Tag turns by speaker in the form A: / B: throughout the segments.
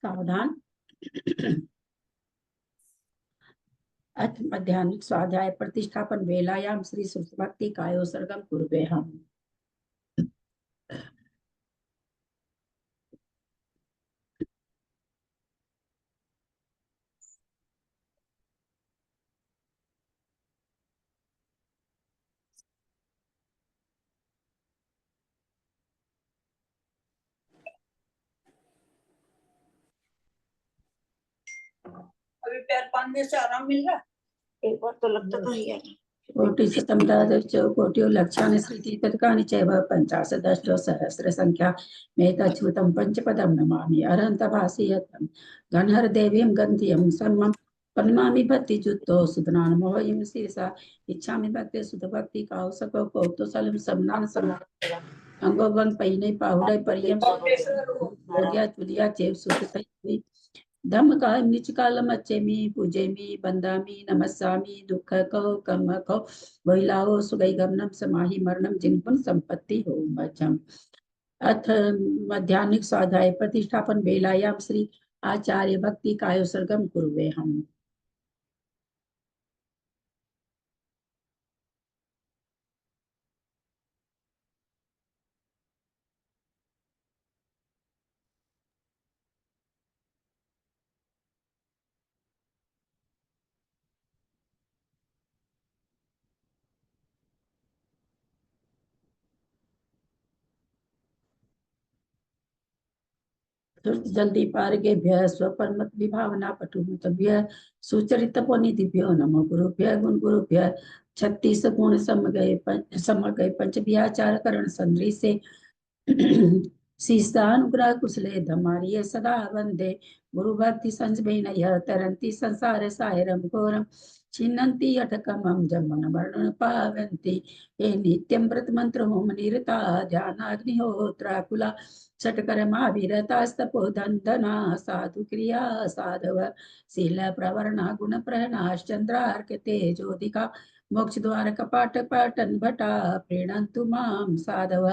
A: सावधान। अथ मध्याह्निक स्वाध्याय प्रतिष्ठापन वेलायां श्री सुभक्ति कायोसर्गम कुर्वेहम्।
B: अभी पैर बांधने से आराम मिल रहा है? एक बार तो लगता तो ही है।
A: कोटिशतम्रादश्चोकोट्यो लक्ष्यानि श्रुतितत्कानि चैव पञ्चाशदष्टो सहस्रसङ्ख्या मेतच्युतं पंचपदं नमामि अरहन्तभासि यत्तं गणहरदेवीं गन्धियं सर्वं प्रणमामि भक्तियुक्तो सुधनानमोहयं शीर्षा इच्छामि भक्ति सुधभक्ति काउसको कौतुसलं सम्नान सम्मान अंगोबं पैने पाहुडै परियं योग्या तुलिया चेव सुतै धम्म का निच कालम अच्छेमी पूजेमी बंदामी नमस्सामी दुख को कम को वैलाओ सुगई गमनम समाहि मरणम जिनपुन संपत्ति हो मचम। अथ मध्याह्निक स्वाध्याय प्रतिष्ठापन वेलायाम श्री आचार्य भक्ति कायोसर्गम कुर्वे हम। जल्दी पारगेभ्य स्वपरमत विभावना पटुभ्य सुचरितपोनिधिभ्यो नमो गुरुभ्य गुण गुरुभ्य 36 गुण समगय पंच विचार करण संद्री से शीर्षानुग्रह कुशले धमारिये सदा वंदे गुरु भक्ति संजय तरंती संसार सायरम घोरम छिन्नन्ति अटकमं जमन वर्णन पावन्ति हे नित्यं व्रत मंत्र होम निरता ध्यानाग्निहोत्राकुला षट्कर्माभिरतास्तपो धन्दना साधु क्रिया साधव शील प्रवर्णा गुण प्रहणाश्चंद्रार्क तेजोदिका मोक्ष द्वार कपाट पाटन भटा प्रीणन्तु मां साधव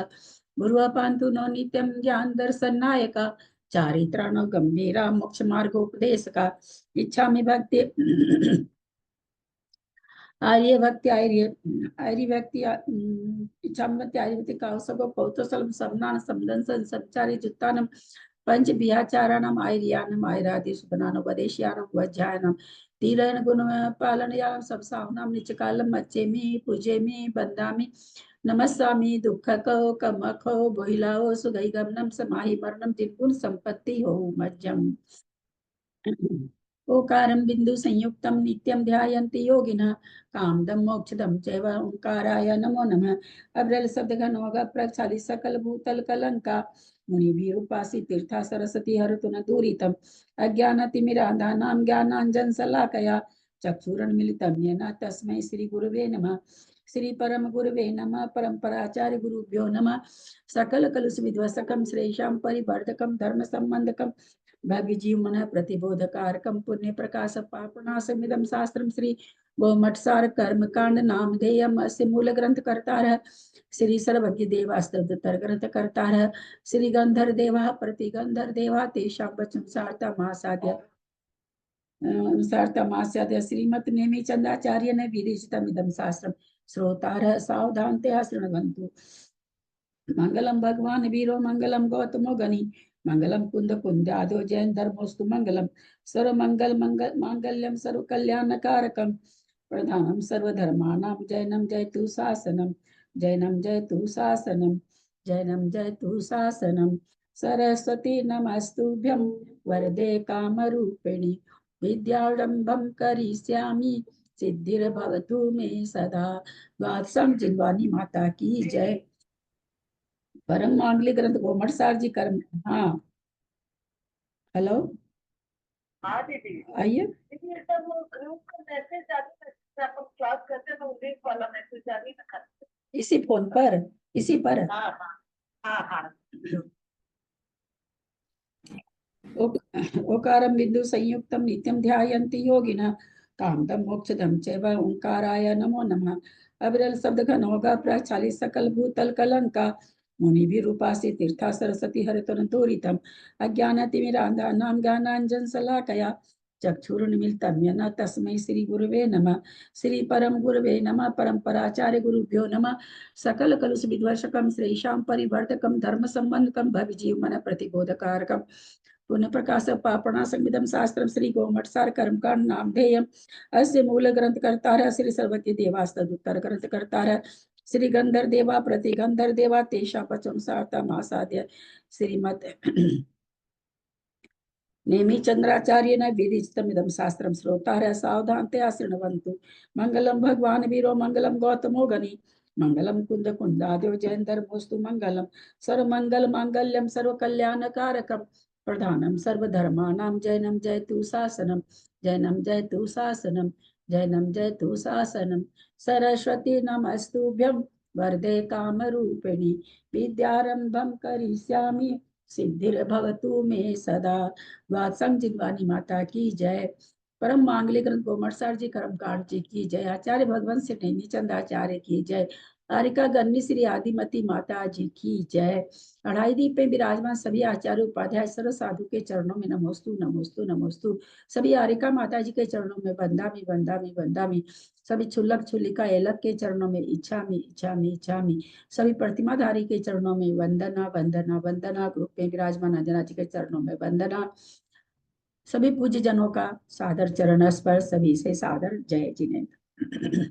A: गुरु पांतु नो नित्यं ज्ञान दर्शन नायका चारित्राणो गंभीरा मोक्ष मार्गोपदेशका इच्छामि भक्ति आर्य भक्ति आर्य व्यक्ति इच्छामि आर्य व्यक्ति कावसको कौतुसलम समनान समदंसन संचारी जुत्तानम पंच बिहाचाराणाम आर्यानम आयरादि सुबनानो वदेशियानम वज्जायनम तीरन गुण पालन याम सब सावनाम निचकालम अच्छेमी पूजेमी बंदामी नमस्सामी दुख को कमखो बोहिलाओ सुगई गमनम समाहि मरणम जिनगुण संपत्ति हो मज्जम। ओकारं बिंदु संयुक्तं नित्यं ध्यायन्ति योगिनः कामदं मोक्षदं चैव ओंकाराय नमो नमः। अब्रल शब्द का नोगा प्रक्षाली सकल भूतल कलंका मुनि भी उपासी तीर्था सरस्वती हरतु न दूरितम अज्ञानतिमिरान्धानां ज्ञानांजन शलाकया चक्षुरन मिलितं येन तस्मै श्री गुरुवे नमः। श्री परम गुरुवे नमः। परंपराचार्य गुरुभ्यो नमः। सकल कलुष विध्वसकम श्रेषां परिवर्धकम धर्म संबंधकम भाग्य जीव मन प्रतिबोधकारकम पुण्य प्रकाश पापनाशमिदं शास्त्रम श्री गोमठसार कर्म कांड नामधेयम अस्य मूल ग्रंथ कर्तारः श्री सर्वज्ञ देवास्तुतर ग्रंथ कर्तारः श्री गंधर देवा प्रतिगंधर देवा तेषां वचन सार्थमास्याद्य श्रीमत् नेमि चंदाचार्येण विरचितमिदं शास्त्रम श्रोतारः सावधानतया शृण्वन्तु। मंगलम भगवान वीरो मंगलम गौतमो गणि मंगलम कुंद कुंदादो जैन धर्मोस्तु मंगलम सर्व मंगल मंगल मांगल्यम सर्व कल्याण कारकम प्रधानम सर्वधर्मानां जैनम जयतु शासनम जैनम जयतु शासनम जैनम जयतु शासनम सरस्वती नमस्तुभ्यं वरदे कामरूपिणी विद्यारंभं करिष्यामि सिद्धिर्भवतु मे सदा। द्वादशम जिनवानी माता की जय। परम मांगलिक ग्रंथ गोमठसार जी कर्म। हाँ हेलो
B: हाँ दीदी
A: आइए।
B: दीदी ऐसा वो ग्रुप का मैसेज आता है आप क्लास करते हैं तो लिंक वाला मैसेज आ नहीं ना
A: इसी फोन पर इसी पर।
B: हाँ हाँ हाँ हाँ
A: ओकारं बिंदु संयुक्तं नित्यं ध्यायन्ति योगिनः कामदं मोक्षदं चैव ओंकाराय नमो नमः। अविरल शब्द का नौगा प्रचाली सकल भूतल कलंका मुनि भी रूपासी तीर्था सरस्वती हरितोरितम अज्ञानतिमिरान्धानां ज्ञानाञ्जन शलाकया चक्षुरुन्मीलितं येन तस्मै श्री गुरुवे नमः। श्री परम गुरुवे नमः। परम्पराचार्य गुरुभ्यो नमः। सकल कलुष विध्वंसकं श्रेषां परिवर्तकं धर्म संबंधकं भवजीवमन प्रतिबोधकारकं पुनः प्रकाश पापणा संविदम शास्त्रम श्री गोमठसार कर्मकांड नामधेयम अस्य मूल ग्रंथ कर्ता श्री सर्वज्ञ देवास्तदुत्तर ग्रंथ कर्ता श्री गंधर देवा प्रति गंधर देवा तेषा पचम सार्ता मासाद्य श्रीमद नेमि चंद्राचार्य न विदितमिदं शास्त्रम श्रोतारः सावधानतया शृण्वन्तु। मंगलम भगवान वीरो मंगलम गौतमो गनि मंगलम कुंद कुंदाद्यो जयंधर्मोस्तु मंगलम सर्वमंगल मांगल्यम सर्वकल्याणकारकम प्रधानम सर्वधर्माणां जैनम जयतु शासनम जैनम जयतु शासनम जैनम जयतु शासनम सरस्वती नमस्तुभ्यं वरदे कामरूपिणी विद्यारंभं करिष्यामि सिद्धिर्भवतु मे सदा। वात्संग माता की जय। परम मांगलिक ग्रंथ गोमठसार जी कर्मकांड जी की जय। आचार्य भगवंत श्री नेमिचंद आचार्य की जय। कारिका गन्नी श्री आदिमती माता जी की जय। अढ़ाई दीप में विराजमान सभी आचार्य उपाध्याय सर्व साधु के चरणों में नमोस्तु नमोस्तु नमोस्तु। सभी आरिका माता जी के चरणों में बंदामी बंदामी बंदामी। सभी छुल्लक छुल्लिका एलक के चरणों में इच्छामी इच्छामी इच्छामी। सभी प्रतिमाधारी के चरणों में वंदना वंदना वंदना। ग्रुप में विराजमान अंजना जी के चरणों में वंदना। सभी पूज्य जनों का सादर चरण स्पर्श। सभी से सादर जय जिनेन्द्र।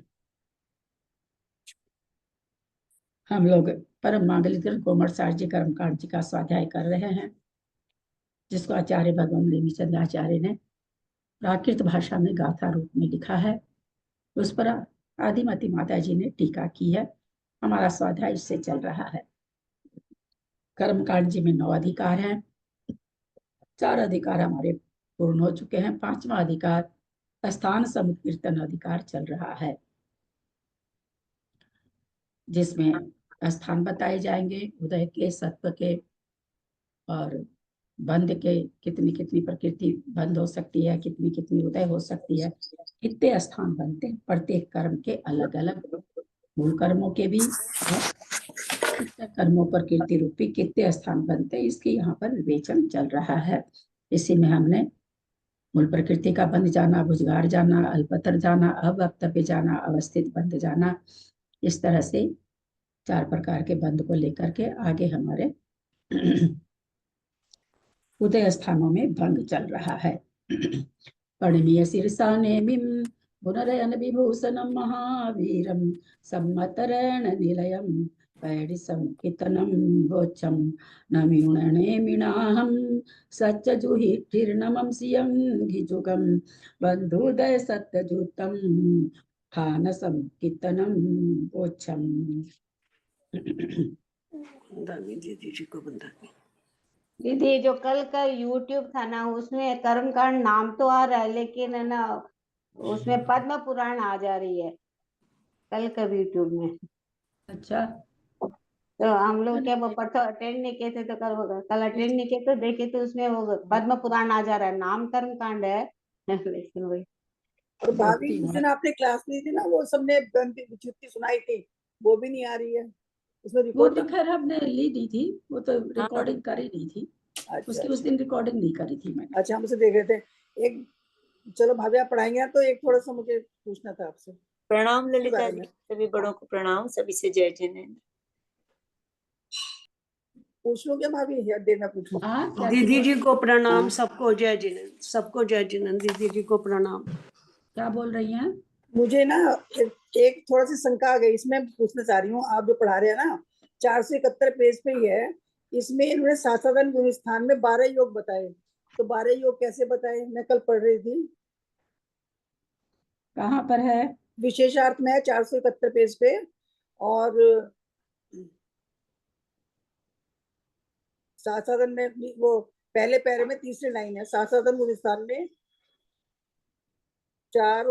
A: हम लोग परम मांगलिक गोमठसार जी कर्मकांड जी का स्वाध्याय कर रहे हैं, जिसको आचार्य भगवान नेमिचंद आचार्य ने प्राकृत भाषा में गाथा रूप में लिखा है। उस पर आदिमती माता जी ने टीका की है। हमारा स्वाध्याय इससे चल रहा है। कर्मकांड जी में 9 अधिकार हैं। 4 अधिकार हमारे पूर्ण हो चुके हैं। 5वां अधिकार स्थान समुत्कीर्तन अधिकार चल रहा है, जिसमें स्थान बताए जाएंगे, उदय के, सत्व के और बंध के। कितनी कितनी प्रकृति बंध हो सकती है, कितनी कितनी उदय हो सकती है, कितने स्थान बनते हैं प्रत्येक कर्म के अलग अलग। मूल कर्मों के भी कर्मों पर कीर्ति रूपी कितने स्थान बनते हैं, इसकी यहाँ पर विवेचन चल रहा है। इसी में हमने मूल प्रकृति का बंध जाना, भुजगार जाना, अल्पतर जाना, अवक्तव्य जाना, अवस्थित बंध जाना, इस तरह से 4 प्रकार के बंध को लेकर के आगे हमारे उदय स्थानों में भंग चल रहा है। परणीय शीर्षा नेमिं पुनरयन विभूषणं महावीरं सम्मतरण निलयं पैडिसं कितनं वोच्चं नमिणनेमिनाहं सच्चजुहिर्नमं सियं घिजुगं बन्धुदय सत्यजुतं खानसं कितनं वोच्चं।
C: दीदी, जो कल का YouTube था ना, उसमें कर्मकांड नाम तो आ रहा है, लेकिन है ना उसमें पद्म पुराण आ जा रही है कल का YouTube में।
A: अच्छा,
C: तो हम लोग क्या वो परसों अटेंड नहीं किए थे, तो कल अटेंड नहीं किए तो देखे तो उसमें वो पद्म पुराण आ जा रहा है। नाम कर्मकांड है लेकिन वही।
D: और भाभी जिस दिन आपने क्लास ली थी ना, वो सबने छुट्टी सुनाई थी, वो भी नहीं आ रही है उसमें
A: वो
D: रिकॉर्ड।
A: तो खैर हमने ली दी थी, वो तो रिकॉर्डिंग करी नहीं थी। उसकी उस दिन रिकॉर्डिंग नहीं करी थी मैंने।
D: अच्छा, हम उसे देख रहे थे। एक चलो भाभी आप पढ़ाएंगे तो एक थोड़ा सा मुझे पूछना था आपसे।
E: प्रणाम ललिता जी, सभी बड़ों को प्रणाम, सभी से जय जिनेन्द्र।
D: पूछ लो क्या भाभी, या देना पूछो?
F: दीदी जी को प्रणाम, सबको जय जिनेन्द्र, सबको जय जिनेन्द्र। दीदी जी को प्रणाम।
A: क्या बोल रही हैं?
D: मुझे ना एक थोड़ा सी शंका आ गई, इसमें पूछना चाह रही हूँ। आप जो पढ़ा रहे हैं ना 471 पेज पे ही है, इसमें इन्होंने सासाधन गुण स्थान में 12 योग बताए, तो 12 योग कैसे बताए? मैं कल पढ़ रही थी।
A: कहाँ पर है?
D: विशेषार्थ में है 471 पेज पे, और सासाधन में वो पहले पैरे में तीसरी लाइन है। सासाधन गुण स्थान में 4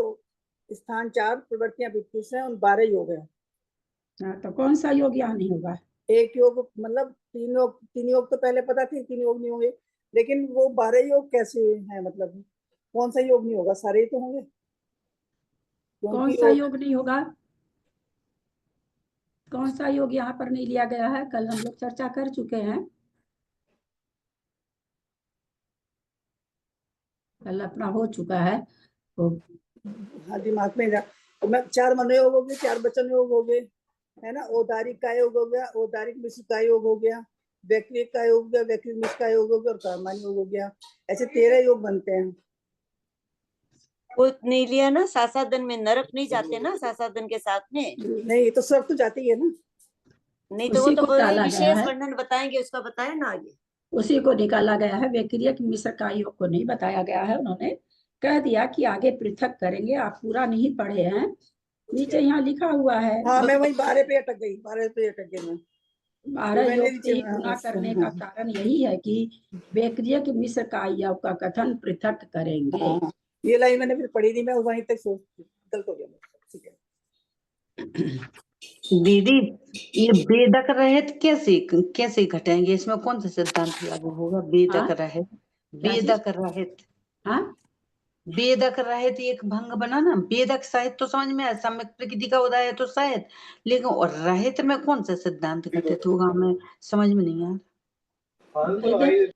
D: स्थान, 4 प्रवृत्तियां 22 है और 12 योग है।
A: तो कौन सा योग यहाँ नहीं होगा?
D: एक योग मतलब 3 योग तो पहले पता थी, 3 योग नहीं होंगे, लेकिन वो 12 योग कैसे है? मतलब कौन सा योग नहीं होगा? सारे ही तो होंगे।
A: कौन सा योग नहीं होगा? कौन सा योग यहाँ पर नहीं लिया गया है? कल हम लोग चर्चा कर चुके हैं। कल अपना हो चुका है तो
D: हाँ, दिमाग में तो मैं 4 मनोयोग हो गए, 4 वचन योग हो गए, है ना। औदारिक का योग हो गया, औदारिक मिश्र का योग हो गया, वैक्रिक का योग हो गया, वैक्रिक मिश्र का योग हो गया और कर्मण योग हो गया। ऐसे 13 योग बनते हैं।
E: वो नहीं लिया ना, सासादन में नरक नहीं जाते ना, सासादन के साथ में
D: नहीं तो सब तो जाती है ना।
E: नहीं, तो वो
A: उसी
E: तो
A: को डाला गया
E: विशेष
A: है,
E: वर्णन बताएंगे, उसका बताए ना आगे।
A: उसी को निकाला गया है। वैक्रिय मिश्र का योग को नहीं बताया गया है। उन्होंने कह दिया कि आगे पृथक करेंगे। आप पूरा नहीं पढ़े हैं, नीचे यहाँ लिखा हुआ है।
D: हाँ, मैं वही 12 पे अटक गई, 12 पे अटक गई मैं।
A: 12
D: मैंने
A: योग
D: नीचे
A: से ही गुना करने का कारण यही है कि वैक्रिय मिश्र का योग का कथन पृथक करेंगे।
D: हाँ, ये लाइन मैंने फिर पढ़ी थी, मैं वहीं तक सोच गलत हो गया। ठीक है
G: दीदी, ये बेदक रहित कैसे घटेंगे? इसमें कौन सा सिद्धांत लागू होगा? बेदक
A: हाँ?
G: रहित,
A: क्या चीज?
G: बेदक रहित,
A: हाँ,
G: बेदक रहित एक भंग बना ना। बेदक साहित्य तो समझ में आया, सम्यक प्रकृति का उदय है तो शायद, लेकिन और रहित में कौन सा सिद्धांत घटित होगा? हमें समझ में नहीं आ रहा।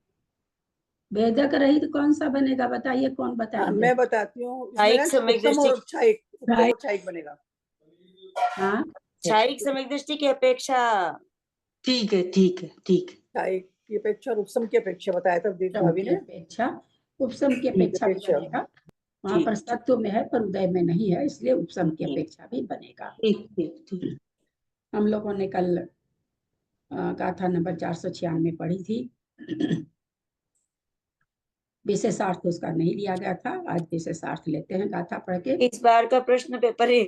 A: वेदक रहित कौन सा बनेगा? बताइए, कौन
D: हाँ,
A: बताएंगे?
D: मैं बताती हूँ।
E: क्षायिक
D: इसमें ना
E: सम्यक
D: उत्तम
E: दृष्टि,
D: और क्षायिक, उत्तम और क्षायिक बनेगा।
A: हाँ,
E: क्षायिक सम्यक दृष्टि की अपेक्षा
G: ठीक है, ठीक है, ठीक है,
D: क्षायिक की अपेक्षा और उपसम की अपेक्षा बताया था दीप
A: उपसम
D: भाभी
A: की
D: ने।
A: अपेक्षा, उपसम की
G: ठीक,
A: अपेक्षा भी
D: अपेक्षा।
A: बनेगा। वहां पर
G: ठीक,
A: सत्व में है पर उदय में नहीं है, इसलिए उपसम की
G: ठीक,
A: अपेक्षा भी बनेगा।
G: ठीक, ठीक, ठीक।
A: हम लोगों ने कल गाथा नंबर 496 पढ़ी थी। विशेषार्थ उसका नहीं लिया गया था, आज विशेषार्थ लेते हैं गाथा पढ़ के।
E: इस बार का प्रश्न पेपर ही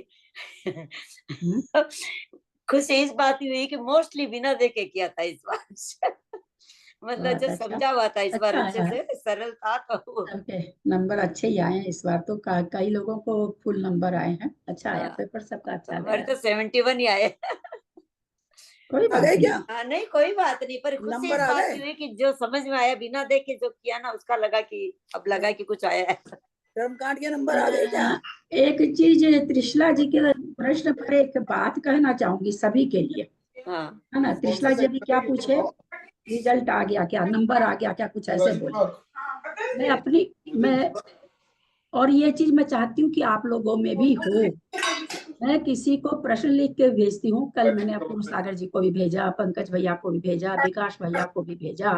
A: हम्म,
E: खुशी इस बात ही हुई कि मोस्टली बिना देखे किया था इस बार। मतलब जो
A: बहुत अच्छा,
E: समझा हुआ था इस बार
A: अच्छा
E: अच्छे
A: आया है।
E: से, सरल था तो
A: सबके नंबर अच्छे ही आए हैं इस बार तो। कई लोगों को फुल नंबर आए हैं। अच्छा आया,
E: हाँ,
A: पेपर सबका अच्छा
E: हमारे
A: गया।
E: तो 71 ही आए।
A: कोई
D: आ
A: बात
D: गए
A: नहीं।
D: क्या?
E: हाँ, नहीं कोई बात नहीं, पर खुशी
D: नंबर
E: इस
D: आ
E: बात
D: गए?
E: की हुई कि जो समझ में आया बिना देखे जो किया ना, उसका लगा कि अब लगा कि कुछ आया है।
D: कर्मकांड के नंबर आ गए क्या?
A: एक चीज त्रिशला जी के प्रश्न पर एक बात कहना चाहूंगी सभी के लिए,
E: हाँ,
A: है ना। त्रिशला जी अभी क्या पूछे? रिजल्ट आ गया क्या, नंबर आ गया क्या, कुछ ऐसे बोले। मैं और ये चीज मैं चाहती हूँ कि आप लोगों में भी हो। मैं किसी को प्रश्न लिख के भेजती हूँ। कल मैंने अपूर्व सागर जी को भी भेजा, पंकज भैया को भी भेजा, विकास भैया को भी भेजा,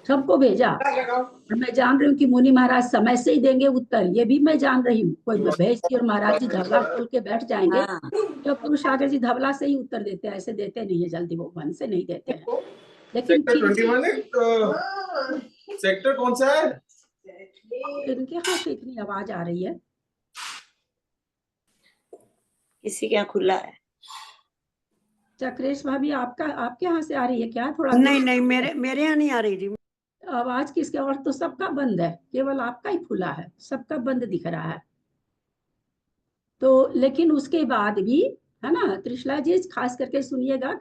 A: सबको भेजा। और मैं जान रही हूँ कि मुनि महाराज समय से ही देंगे उत्तर, ये भी मैं जान रही हूँ। कोई भेजती और महाराज जी धबला खोल के बैठ जाएंगे।
E: हाँ,
A: तो अपूर्व सागर जी धबला से ही उत्तर देते हैं, ऐसे देते नहीं है जल्दी, वो मन से नहीं देते हैं। लेकिन
H: सेक्टर
A: फिर
H: 21 है। सेक्टर कौन सा है?
A: इनके यहाँ से इतनी आवाज आ रही है।
E: किसी के यहाँ खुला है।
A: चक्रेश भाभी, आपके यहाँ से आ रही है क्या? थोड़ा
F: नहीं नहीं, मेरे यहाँ नहीं आ रही जी।
A: आवाज किसके? और तो सबका बंद है, केवल आपका ही खुला है, सबका बंद दिख रहा है। तो लेकिन उसके बाद भी, है ना त्रिशला जी, खास करके सुनिएगा।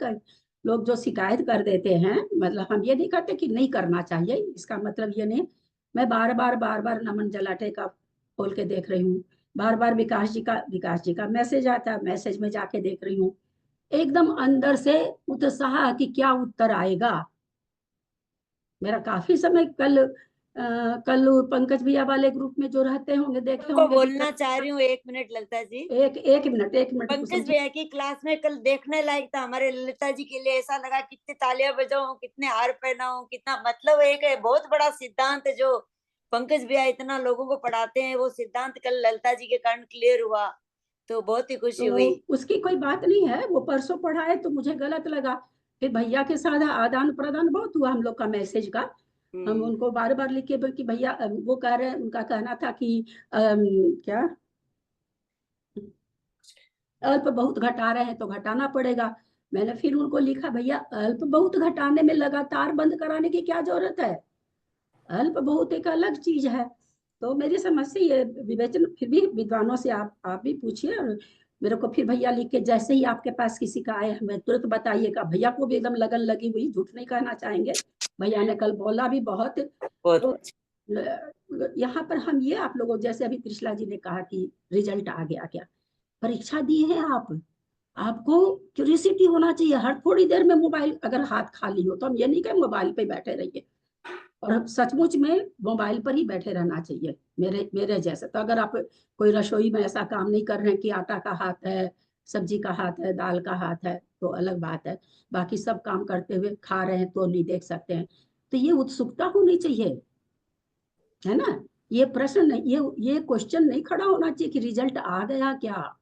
A: लोग जो शिकायत कर देते हैं, मतलब हम ये नहीं कहते कि नहीं करना चाहिए, इसका मतलब ये नहीं। मैं बार बार नमन जलाटे का खोल के देख रही हूँ, बार बार विकास जी का मैसेज आता है, मैसेज में जाके देख रही हूँ। एकदम अंदर से उत्साह कि क्या उत्तर आएगा। मेरा काफी समय कल पंकज भैया वाले ग्रुप में जो रहते होंगे, देखे
E: उनको
A: होंगे
E: बोलना चाह रही हूँ, 1 मिनट ललता जी।
A: एक मिनट
E: पंकज
A: कुसुम जी।
E: भैया की क्लास में कल देखने लायक था। हमारे ललिता जी के लिए ऐसा लगा कितने तालियां बजाऊं, कितने हार पहनाऊं, कितना मतलब एक बहुत बड़ा सिद्धांत जो पंकज भैया इतना लोगों को पढ़ाते हैं, वो सिद्धांत कल ललिता जी के कारण क्लियर हुआ, तो बहुत ही खुशी
A: तो
E: हुई।
A: उसकी कोई बात नहीं है, वो परसों पढ़ाए तो मुझे गलत लगा। फिर भैया के साथ आदान प्रदान बहुत हुआ हम लोग का मैसेज का। हम उनको बार बार लिखे कि भैया, वो कह रहे हैं, उनका कहना था कि क्या अल्प बहुत घटा रहे हैं तो घटाना पड़ेगा। मैंने फिर उनको लिखा, भैया अल्प बहुत घटाने में लगातार बंद कराने की क्या जरूरत है? अल्प बहुत एक अलग चीज है। तो मेरी समझ से ये विवेचन फिर भी विद्वानों से आप भी पूछिए। और मेरे को फिर भैया लिख के, जैसे ही आपके पास किसी का आए हमें तुरंत बताइएगा। भैया को भी एकदम लगन लगी हुई, झूठ नहीं कहना चाहेंगे। भैया ने कल बोला भी बहुत।
E: बहुत
A: तो यहाँ पर हम ये आप लोगों, जैसे अभी त्रिशला जी ने कहा कि रिजल्ट आ गया क्या, परीक्षा दी है आप, आपको क्यूरियोसिटी होना चाहिए। हर थोड़ी देर में मोबाइल अगर हाथ खाली हो तो हम ये नहीं कहें मोबाइल पे बैठे रहिए, और सचमुच में मोबाइल पर ही बैठे रहना चाहिए मेरे जैसे। तो अगर आप कोई रसोई में ऐसा काम नहीं कर रहे हैं कि आटा का हाथ है, सब्जी का हाथ है, दाल का हाथ है, तो अलग बात है। बाकी सब काम करते हुए खा रहे हैं तो नहीं देख सकते हैं। तो ये उत्सुकता होनी चाहिए, है ना। ये प्रश्न नहीं, ये क्वेश्चन नहीं खड़ा होना चाहिए कि रिजल्ट आ गया क्या।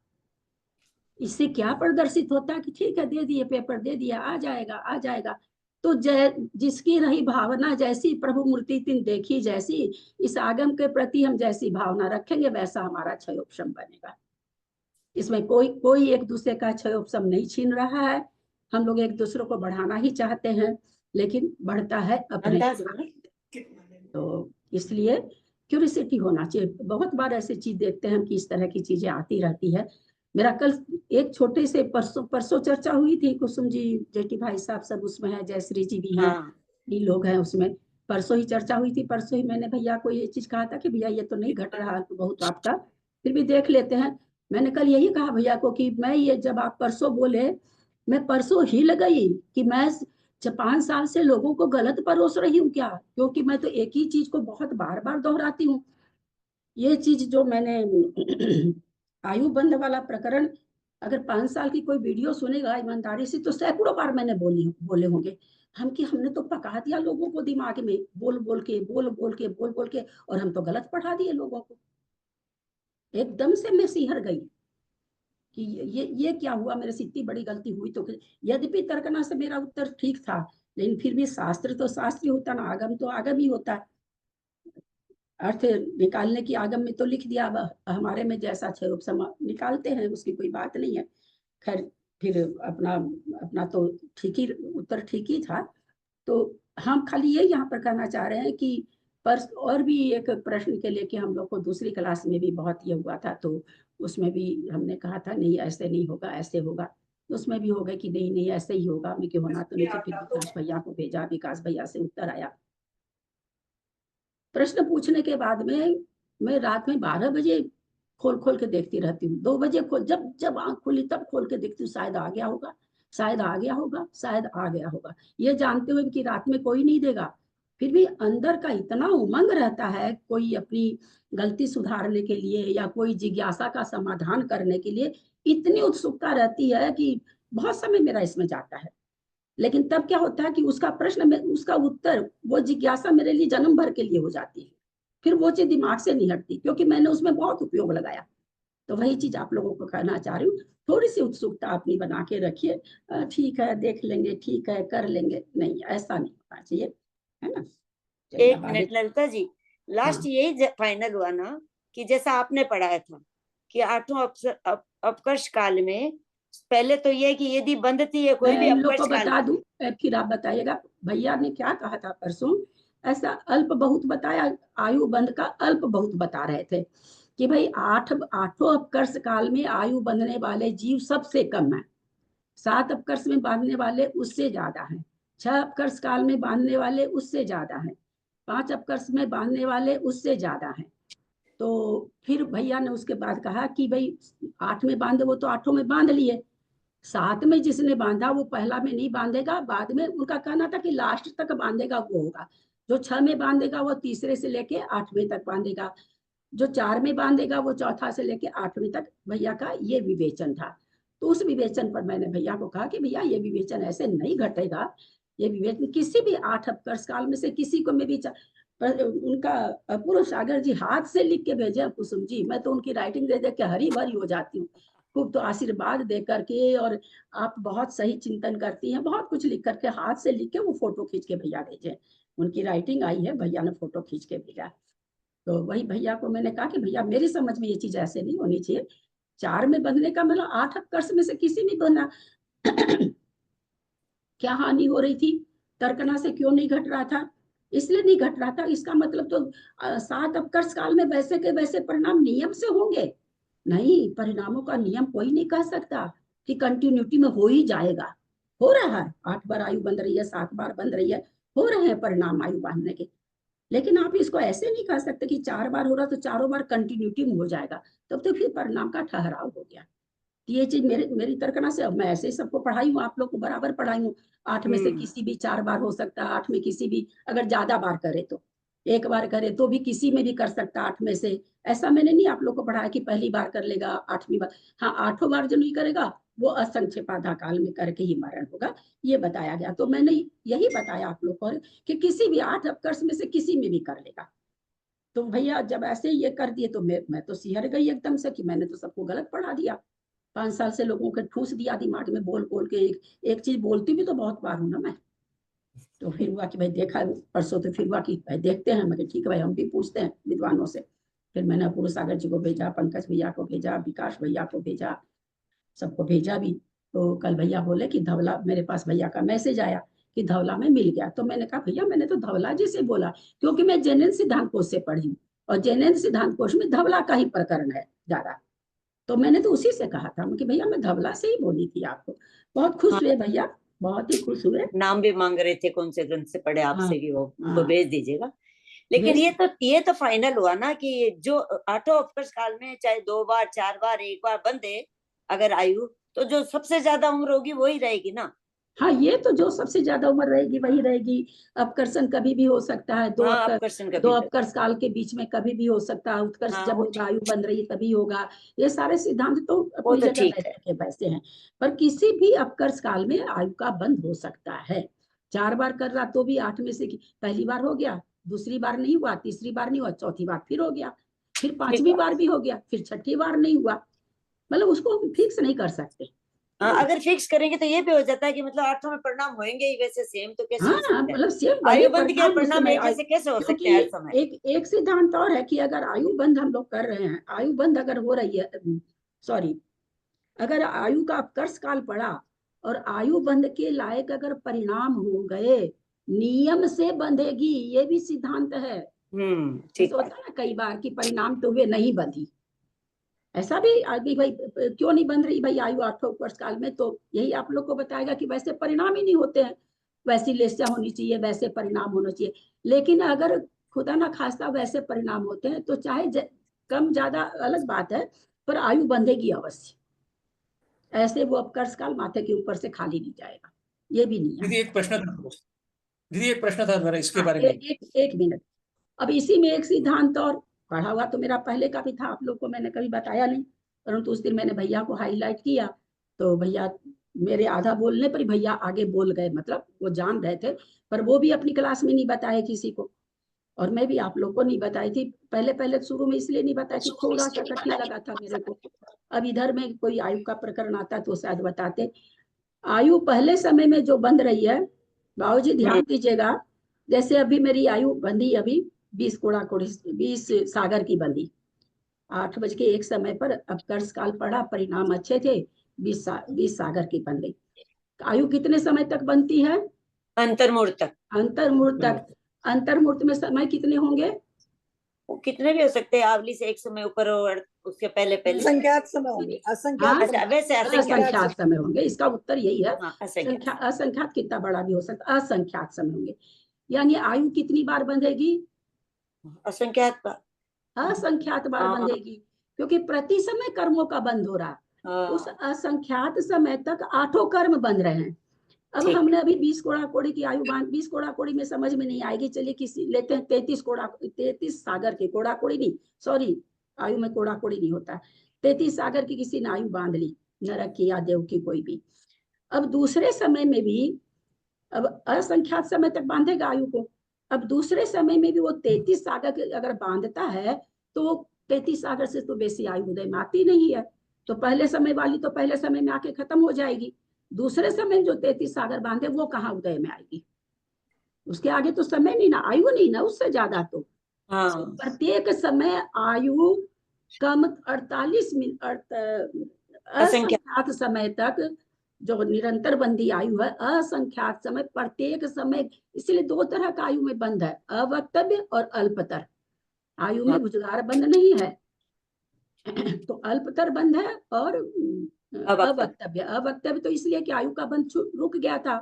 A: इससे क्या प्रदर्शित होता है कि ठीक है दे दिए, पेपर दे दिया, आ जाएगा आ जाएगा। तो जिसकी रही भावना जैसी, प्रभु मूर्ति तिन देखी जैसी, इस आगम के प्रति हम जैसी भावना रखेंगे वैसा हमारा क्षयोपशम बनेगा। इसमें कोई कोई एक दूसरे का क्षयोपशम नहीं छीन रहा है। हम लोग एक दूसरे को बढ़ाना ही चाहते हैं, लेकिन बढ़ता है अपने। तो इसलिए क्यूरियोसिटी होना चाहिए। बहुत बार ऐसी चीज देखते हैं कि इस तरह की चीजें आती रहती है। मेरा कल एक छोटे से परसों चर्चा हुई थी, कुसुम जी, जेठी भाई साहब सब उसमें है, जयश्री जी भी हैं,
E: हाँ।
A: ये लोग हैं उसमें। परसों ही चर्चा हुई थी, परसों ही मैंने भैया को ये चीज कहा था कि भैया ये तो नहीं घट रहा तो बहुत आपका, फिर भी देख लेते हैं। मैंने कल यही कहा भैया को कि मैं ये जब आप परसों बोले, मैं परसों हिल गई कि मैं 5 साल से लोगों को गलत परोस रही हूँ क्या, क्योंकि मैं तो एक ही चीज को बहुत बार बार दोहराती हूँ। ये चीज जो मैंने आयु बंध वाला प्रकरण, अगर 5 साल की कोई वीडियो सुनेगा ईमानदारी से तो सैकड़ों बार मैंने बोले होंगे। हमने तो पका दिया लोगों को दिमाग में, बोल बोल के, और हम तो गलत पढ़ा दिए लोगों को। एकदम से मैं सिहर गई कि ये क्या हुआ, मेरे से इतनी बड़ी गलती हुई। तो यद्यपि तर्कना से मेरा उत्तर ठीक था, लेकिन फिर भी शास्त्र तो शास्त्र ही होता ना, आगम तो आगम ही होता है। अर्थ निकालने की आगम में तो लिख दिया, अब हमारे में जैसा क्षयोपशम निकालते हैं, उसकी कोई बात नहीं है। खैर फिर अपना अपना तो ठीक ही उत्तर ठीक ही था। तो हम खाली ये यहाँ पर कहना चाह रहे हैं कि पर और भी एक प्रश्न के लेके हम लोग को दूसरी क्लास में भी बहुत ये हुआ था, तो उसमें भी हमने कहा था नहीं ऐसे नहीं होगा, ऐसे होगा। तो उसमें भी होगा कि नहीं नहीं ऐसे ही होगा, मैं क्यों होना तो नहीं। फिर विकास भैया को भेजा, विकास भैया से उत्तर आया। प्रश्न पूछने के बाद में मैं रात में 12 बजे खोल के देखती रहती हूँ, 2 बजे जब जब आंख खुली तब खोल के देखती हूँ, शायद आ गया होगा, शायद आ गया होगा, शायद आ गया होगा, ये जानते हुए कि रात में कोई नहीं देगा। फिर भी अंदर का इतना उमंग रहता है, कोई अपनी गलती सुधारने के लिए या कोई जिज्ञासा का समाधान करने के लिए इतनी उत्सुकता रहती है कि बहुत समय मेरा इसमें जाता है। लेकिन तब क्या होता है कि उसका प्रश्न में उसका उत्तर, वो जिज्ञासा मेरे लिए जन्म भर के लिए हो जाती है। फिर वो चीज दिमाग से नहीं हटती, क्योंकि मैंने उसमें बहुत उपयोग लगाया। तो वही चीज आप लोगों को कहना चाह रही हूँ, थोड़ी सी उत्सुकता अपनी बना के रखिए। ठीक है देख लेंगे, ठीक है कर लेंगे, नहीं ऐसा नहीं होना चाहिए, है ना।
E: एक मिनट ललिता जी, लास्ट यही फाइनल हुआ ना कि जैसा आपने पढ़ाया था कि 8वां अपकर्ष काल में पहले तो ये कि यदि बंद थी ये कोई भी अपकर्ष काल,
A: बता दूं फिर आप बताइएगा। भैया ने क्या कहा था परसों, ऐसा अल्प बहुत बताया, आयु बंध का अल्प बहुत बता रहे थे कि भाई 8वां अपकर्ष काल में आयु बंधने वाले जीव सबसे कम है, 7 अपकर्ष में बांधने वाले उससे ज्यादा है, 6 अपकर्ष काल में बांधने वाले उससे ज्यादा है, 5 अपकर्ष में बांधने वाले उससे ज्यादा है। तो फिर भैया ने उसके बाद कहा कि भाई 8 में बांधे वो तो 8 में बांध लिए, 7 में जिसने बांधा वो पहला में नहीं बांधेगा, बाद में उनका कहना था कि लास्ट तक बांधेगा वो होगा। जो 6 में बांधेगा वो तीसरे से लेके 8वें तक बांधेगा, जो 4 में बांधेगा वो चौथा से लेके 8वें तक। भैया का ये विवेचन था। तो उस विवेचन पर मैंने भैया को कहा कि भैया ये विवेचन ऐसे नहीं घटेगा, ये विवेचन किसी भी 8 अपकर्ष काल में से किसी को में भी उनका अपूर्व सागर जी हाथ से लिख के भेजे कुसुम जी, मैं तो उनकी राइटिंग दे दे के हरी भरी हो जाती हूँ। खूब तो आशीर्वाद दे करके, और आप बहुत सही चिंतन करती हैं, बहुत कुछ लिख करके हाथ से लिख के वो फोटो खींच के भैया भेजे, उनकी राइटिंग आई है, भैया ने फोटो खींच के भेजा। तो वही भैया को मैंने कहा कि भैया मेरी समझ में ये चीज ऐसे नहीं होनी चाहिए, 4 में बंधने का मतलब 8 अपकर्ष में से किसी में बंधना। क्या हानि हो रही थी, तर्कना से क्यों नहीं घट रहा था, इसलिए नहीं घट रहा था, इसका मतलब तो 7 अपकर्ष काल में वैसे के वैसे परिणाम नियम से होंगे। नहीं, परिणामों का नियम कोई नहीं कह सकता कि कंटिन्यूटी में हो ही जाएगा। हो रहा है, 8 बार आयु बंध रही है, 7 बार बंध रही है, हो रहे हैं परिणाम आयु बांधने के। लेकिन आप इसको ऐसे नहीं कह सकते कि 4 बार हो रहा तो चारों बार कंटिन्यूटी में हो जाएगा, तब तो फिर परिणाम का ठहराव हो गया। कि ये चीज मेरी तरकना से, मैं ऐसे ही सबको पढ़ाई हूँ, आप लोग को बराबर पढ़ाई हूँ। 8 में से किसी भी 4 बार हो सकता है, 8 में किसी भी अगर ज्यादा बार करे तो, 1 बार करे तो भी किसी में भी कर सकता 8 में से। ऐसा मैंने नहीं आप लोग को पढ़ाया कि पहली बार कर लेगा 8वीं बार। हाँ, 8 बार जो नहीं करेगा वो असंक्षेपाधा काल में करके ही मरण होगा, ये बताया गया। तो मैंने यही बताया आप लोग को कि किसी भी 8 अपकर्ष में से किसी में भी कर लेगा। तो भैया जब ऐसे ये कर दिए तो मैं तो सिहर गई एकदम से कि मैंने तो सबको गलत पढ़ा दिया। 5 साल से लोगों को ठूस दिया दिमाग में, बोल बोल के एक चीज बोलती भी तो बहुत बार हूं ना मैं। तो फिर हुआ कि भाई देखा परसों, तो फिर हुआ कि भाई देखते हैं। मैं ठीक है भाई, हम भी पूछते हैं विद्वानों से। फिर मैंने अपूर्व सागर जी को भेजा, पंकज भैया को भेजा, विकास भैया को भेजा, सबको भेजा भी। तो कल भैया बोले कि धवला, मेरे पास भैया का मैसेज आया कि धवला में मिल गया। तो मैंने कहा भैया मैंने तो धवला जी से बोला, क्योंकि मैं जैनन सिद्धांत कोश से पढ़ी हूँ और जैनन सिद्धांत कोश में धवला का ही प्रकरण है ज्यादा। तो मैंने तो उसी से कहा था कि भैया मैं धवला से ही बोली थी आपको। बहुत खुश हुए भैया, बहुत ही खुश हुए।
E: नाम भी मांग रहे थे कौन से ग्रंथ से पढ़े आपसे, कि वो उनको भेज दीजिएगा। लेकिन ये तो फाइनल हुआ ना कि जो 8 अपकर्ष काल में चाहे 2 बार 4 बार 1 बार बंधे अगर आयु, तो जो सबसे ज्यादा उम्र होगी वही रहेगी ना।
A: हाँ, ये तो जो सबसे ज्यादा उम्र रहेगी वही रहेगी। अपकर्षण कभी भी हो सकता है, दो अपकर्ष काल के बीच में कभी भी हो सकता है। उत्कर्ष जब होगा, आयु बन रही तभी होगा। ये सारे सिद्धांत तो अपनी जगह बैठ के वैसे हैं, पर किसी भी अपकर्ष काल में आयु का बंध हो सकता है। 4 बार कर रहा तो भी 8 में से पहली बार हो गया, दूसरी बार नहीं हुआ, तीसरी बार नहीं हुआ, चौथी बार फिर हो गया, फिर 5वीं बार भी हो गया, फिर 6ठी बार नहीं हुआ। मतलब उसको फिक्स नहीं कर सकते।
E: हाँ, अगर फिक्स करेंगे तो ये भी हो जाता है कि मतलब 8 में परिणाम होंगे ही वैसे सेम, तो कैसे
A: हाँ, मतलब सेम
E: आयु बंद के परिणाम एक जैसे कैसे हो सकते हैं हर समय।
A: एक सिद्धांत और है कि अगर आयु बंद हम लोग कर रहे हैं, आयु बंद अगर हो रही है, सॉरी, अगर आयु का अपकर्ष काल पड़ा और आयु बंद के लायक अगर परिणाम हो गए, नियम से बंधेगी, ये भी सिद्धांत है। ठीक होता है ना कई बार कि परिणाम तो हुए नहीं बंधी, ऐसा भी आदमी भाई क्यों नहीं बन रही भाई आयु 8 वर्ष काल में। तो यही आप लोग को बताएगा कि वैसे परिणाम ही नहीं होते हैं, वैसी लेस्या होनी चाहिए, वैसे परिणाम होना चाहिए। लेकिन अगर खुदा ना खास्ता वैसे परिणाम होते हैं तो चाहे कम ज्यादा अलग बात है, पर आयु बंधेगी अवश्य। ऐसे वो अपकर्ष काल माथे के ऊपर से खाली नहीं जाएगा, ये भी नहीं है।
I: दीदी एक प्रश्न था मेरा इसके बारे में।
A: एक मिनट। अब इसी में एक सिद्धांत और पढ़ा हुआ तो मेरा पहले का भी था, आप लोग को मैंने कभी बताया नहीं, परंतु उस दिन मैंने भैया को हाईलाइट किया तो भैया मेरे आधा बोलने पर भैया आगे बोल गए। मतलब वो जान रहे थे, पर वो भी अपनी क्लास में नहीं बताए किसी को, और मैं भी आप लोग को नहीं बताई थी। पहले शुरू में इसलिए नहीं बताया कि थोड़ा सा कठिन लगा था मेरे को। अब इधर में कोई आयु का प्रकरण आता तो शायद बताते। आयु पहले समय में जो बंध रही है, बाबूजी ध्यान दीजिएगा, जैसे अभी मेरी आयु बंधी, अभी 20 कोड़ा कोड़ी 20 सागर की बंधी, 8:01 समय पर अपकर्ष काल पड़ा, परिणाम अच्छे थे, 20 सागर की बन गई। आयु कितने समय तक बनती है?
E: अंतर्मुहूर्त तक।
A: अंतर्मुहूर्त तक। अंतर्मुहूर्त में समय कितने होंगे?
E: वो कितने भी हो सकते हैं, आवली से 1 समय ऊपर और उसके पहले
D: असंख्यात समय होंगे,
A: असंख्यात समय होंगे। इसका उत्तर यही है। असंख्यात कितना बड़ा भी हो सकता, असंख्यात समय होंगे। यानी आयु कितनी बार बंधेगी?
E: असंख्यात
A: बार बंधेगी, क्योंकि प्रति समय कर्मों का बंध हो रहा है। उस असंख्यात समय तक 8 कर्म बंध रहे हैं। अब हमने अभी 20 कोड़ा कोड़ी की आयु बांध, 20 कोड़ा कोड़ी में समझ में नहीं आएगी, चलिए किसी लेते हैं 33 सागर के, कोड़ा कोड़ी नहीं, सॉरी, आयु में कोड़ा कोड़ी नहीं होता। 33 सागर की किसी ने आयु बांध ली, नरक की या देव की कोई भी। अब दूसरे समय में भी, अब असंख्यात समय तक बांधेगा आयु को। अब दूसरे समय में भी वो 33 सागर अगर बांधता है तो 33 सागर से तो बेसी आयु उदय में आती नहीं है। तो पहले समय वाली तो पहले समय में आके खत्म हो जाएगी। दूसरे समय जो 33 सागर बांधे वो कहाँ उदय में आएगी? उसके आगे तो समय नहीं ना, आयु नहीं ना, उससे ज्यादा तो प्रत्येक समय आयु कम 48 मिनट असंख्यात समय तक जो निरंतर बंदी आयु है, असंख्यात समय, प्रत्येक समय। इसलिए 2 तरह का आयु में बंध है, अवक्तव्य और अल्पतर। आयु में भुजगार बंध नहीं है, तो अल्पतर बंध है और अवक्तव्य। अवक्तव्य तो इसलिए कि आयु का बंध रुक गया था,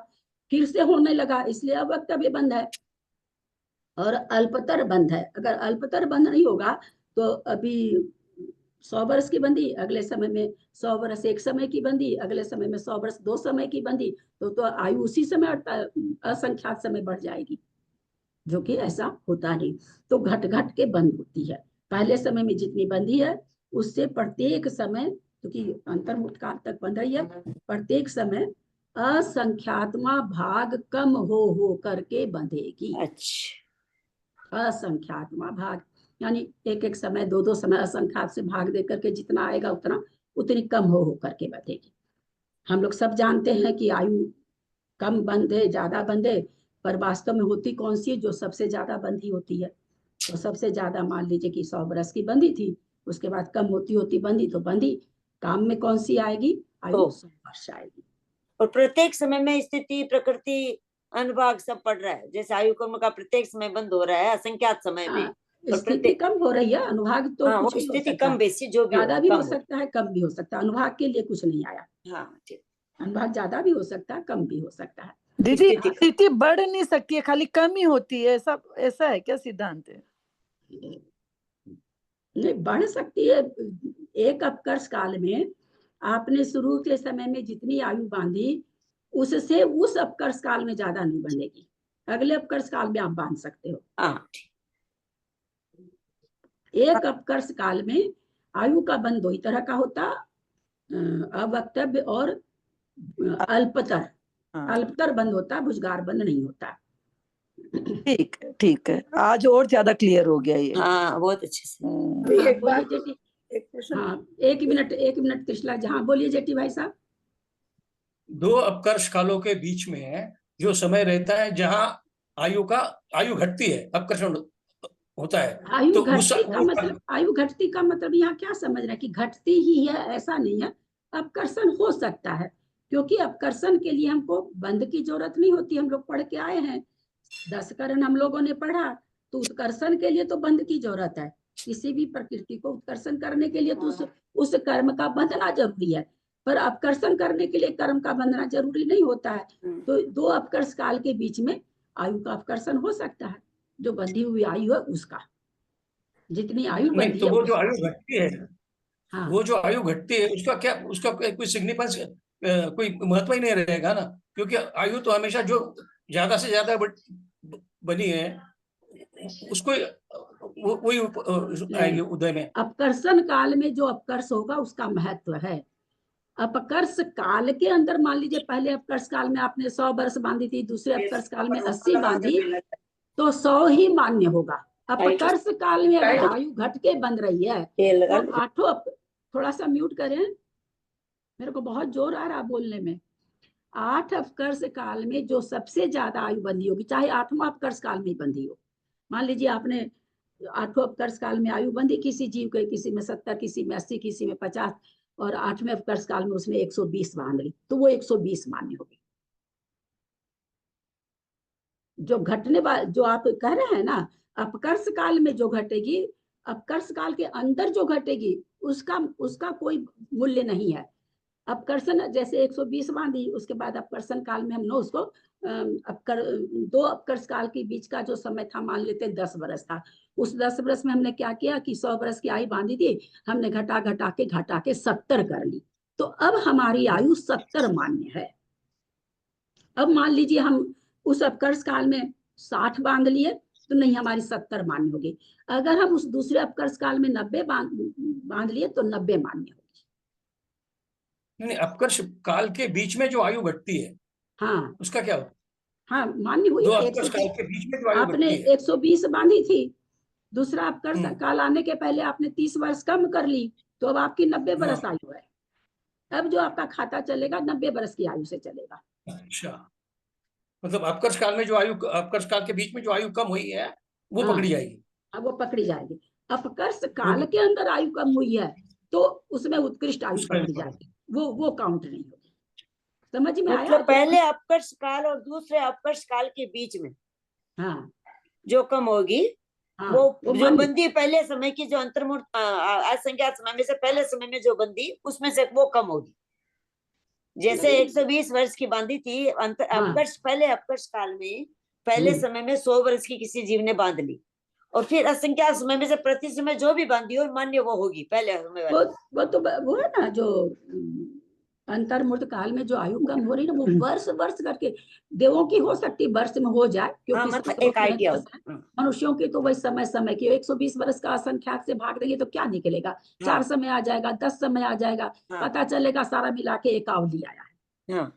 A: फिर से होने लगा, इसलिए अवक्तव्य बंध है। और अल्पतर बंध है, अगर अल्पतर बंध नहीं होगा तो अभी 100 वर्ष की बंधी, अगले समय में 100 वर्ष एक समय की बंधी, अगले समय में 100 वर्ष 2 समय की बंधी, तो आयु उसी समय असंख्यात समय बढ़ जाएगी, जो कि ऐसा होता नहीं। तो घट घट के बंद होती है। पहले समय में जितनी बंधी है उससे प्रत्येक समय, क्योंकि अंतर्मुक्त काल तक बंध रही है, प्रत्येक समय असंख्यातमा भाग कम हो करके बंधेगी।
E: अच्छा,
A: असंख्यातमा भाग यानी एक एक समय 2 समय असंख्यात से भाग दे करके जितना आएगा उतना उतनी कम हो करके बंधेगी। हम लोग सब जानते हैं कि आयु कम बंधे ज्यादा बंधे, पर वास्तव में होती कौन सी है? जो सबसे ज्यादा बंधी होती है। तो सबसे ज्यादा मान लीजिए कि 100 वर्ष की बंधी थी, उसके बाद कम होती होती बंधी, तो बंधी काम में कौन सी आएगी? आयु 100 वर्ष आएगी।
E: और प्रत्येक समय में स्थिति प्रकृति अनुभाग सब पड़ रहा है, जैसे आयु कर्म का प्रत्येक समय बंद हो रहा है असंख्यात समय में।
A: स्थिति कम हो रही है, अनुभाग तो
E: हाँ,
A: कुछ
E: वो
A: भी हो
E: स्थिति
A: सकता
E: कम
A: है,
E: बेसी जो भी
A: ज्यादा भी हो
E: कम
A: सकता है, कम भी हो सकता है। अनुभाग के लिए कुछ नहीं आया।
E: हाँ, ठीक।
A: अनुभाग ज्यादा भी हो सकता है, कम भी हो सकता है।
J: दीदी स्थिति बढ़ नहीं सकती है, खाली कम ही होती है, ऐसा ऐसा है क्या सिद्धांत है?
A: नहीं, बढ़ सकती है। एक अपकर्ष काल में आपने शुरू के समय में जितनी आयु बांधी, उससे उस अपकर्ष काल में ज्यादा नहीं बंधेगी। अगले अपकर्ष काल में आप बांध सकते हो।
E: हाँ,
A: एक अपकर्ष काल में आयु का बंध दो ही तरह का होता, अवक्तव्य और अल्पतर। अल्पतर बंद होता, भुजगार बंद नहीं होता।
J: ठीक है, ठीक है, आज और ज्यादा क्लियर हो गया ये।
E: हाँ, बहुत अच्छे से।
A: हाँ, बोलिए जेठी। हाँ, एक मिनट त्रिशला जी। हाँ, बोलिए जेठी भाई साहब।
I: 2 अपकर्ष कालों के बीच में जो समय रहता है जहां आयु घटती है, अपकर्षण होता है,
A: आयु
I: तो
A: घटती का मतलब यहाँ क्या समझ रहे हैं कि घटती ही है, ऐसा नहीं है। अपकर्षण हो सकता है, क्योंकि अपकर्षण के लिए हमको बंध की जरूरत नहीं होती। हम लोग पढ़ के आए हैं, 10 करण हम लोगों ने पढ़ा, तो उत्कर्षण के लिए तो बंध की जरूरत है। किसी भी प्रकृति को उत्कर्षण करने के लिए तो उस कर्म का बंधना जरूरी है, पर अपकर्षण करने के लिए कर्म का बंधना जरूरी नहीं होता है। तो 2 अपकर्ष काल के बीच में आयु का अपकर्षण हो सकता है। जो बंधी हुई आयु है उसका, जितनी आयु
I: नहीं,
A: बंधी
I: तो
A: है
I: वो जो आयु घटती है,
A: हाँ,
I: वो जो आयु घटती है उसका कोई सिग्निफिकेंस, कोई महत्व ही नहीं रहेगा ना, क्योंकि आयु तो हमेशा जो ज्यादा से ज्यादा बनी है उसको वही आएगी उदय में।
A: अपकर्षण काल में जो अपकर्ष होगा उसका महत्व है। अपकर्ष काल के अंदर मान लीजिए पहले अपकर्ष काल में आपने 100 वर्ष बांधी थी, दूसरे अपकर्ष काल में 80 बांधी, तो 100 ही मान्य होगा। अपकर्ष काल में अगर आयु घट के बन रही है तो 8 थोड़ा सा म्यूट करें, मेरे को बहुत जोर आ रहा बोलने में। 8 अपकर्ष काल में जो सबसे ज्यादा आयु बंधी होगी, चाहे 8वां अपकर्ष काल में बंधी हो, मान लीजिए आपने 8वें अपकर्ष काल में आयु बंधी किसी जीव के, किसी में 70, किसी में 80, किसी में 50, और 8वें अपकर्ष काल में उसने 120 बांध ली, तो वो 120 मान्य होगी। जो घटने वाले जो आप कह रहे हैं ना, अपकर्ष काल में जो घटेगी, अपकर्ष काल के अंदर जो घटेगी उसका कोई मूल्य नहीं है। अपकर्षण जैसे 120 बांधी, उसके बाद अपकर्षण काल में हमने उसको 2 अपकर्ष काल के बीच का जो समय था मान लेते 10 वर्ष था। उस 10 वर्ष में हमने क्या किया कि 100 वर्ष की आयु बांधी थी, हमने घटा के 70 कर ली, तो अब हमारी आयु 70 मान्य है। अब मान लीजिए हम उस अपकर्ष काल में 60 बांध लिए, तो नहीं, हमारी 70 मान्य होगी। अगर हम उस दूसरे अपकर्ष काल में 90 बांध लिए तो 90 मान्य होगी।
I: नहीं, अपकर्ष काल के बीच में जो आयु घटती है,
A: हाँ,
I: उसका क्या होता है?
A: हाँ, मान्य हुई।
I: 2 अपकर्ष काल के बीच में जो आयु
A: आपने
I: घटती है,
A: 120 बांधी थी, दूसरा अपकर्ष काल आने के पहले आपने 30 वर्ष कम कर ली, तो अब आपकी 90 वर्ष आयु है। अब जो आपका खाता चलेगा 90 वर्ष की आयु से चलेगा।
I: अच्छा, मतलब अपकर्ष काल में जो आयु, अपकर्ष काल के बीच में जो आयु कम हुई है वो पकड़ी जाएगी।
A: अब वो पकड़ी जाएगी। अपकर्ष काल के अंदर आयु कम हुई है तो उसमें उत्कृष्ट आयु पकड़ी जाएगी, वो काउंट नहीं होगी। समझ में आया?
E: मतलब पहले अपकर्ष काल और दूसरे अपकर्ष काल के बीच में
A: हाँ,
E: जो कम होगी,
A: हाँ,
E: वो जो बंदी पहले समय की, जो अंतर्मुक्त असंख्यात समय में से पहले समय में जो बंदी, उसमें से वो कम होगी। जैसे 120 वर्ष की बांधी थी अपकर्ष, पहले अपकर्ष काल में पहले समय में 100 वर्ष की किसी जीव ने बांध ली, और फिर असंख्या समय में से प्रति समय जो भी बांधी हो मान्य वो होगी पहले समय वाली।
A: वो है ना जो अंतर्मूर्त काल में जो आयु कम हो रही है ना, वो वर्ष वर्ष करके देवों की हो सकती है वर्ष में हो जाए, क्योंकि
E: मतलब
A: शास्त्रों
E: एक
A: में
E: आइडिया
A: दस है। मनुष्यों की तो वही समय समय की 120 वर्ष का असंख्याक से भाग देंगे तो क्या निकलेगा, 4 समय आ जाएगा, 10 समय आ जाएगा, पता चलेगा सारा मिला के एक आवली आया है।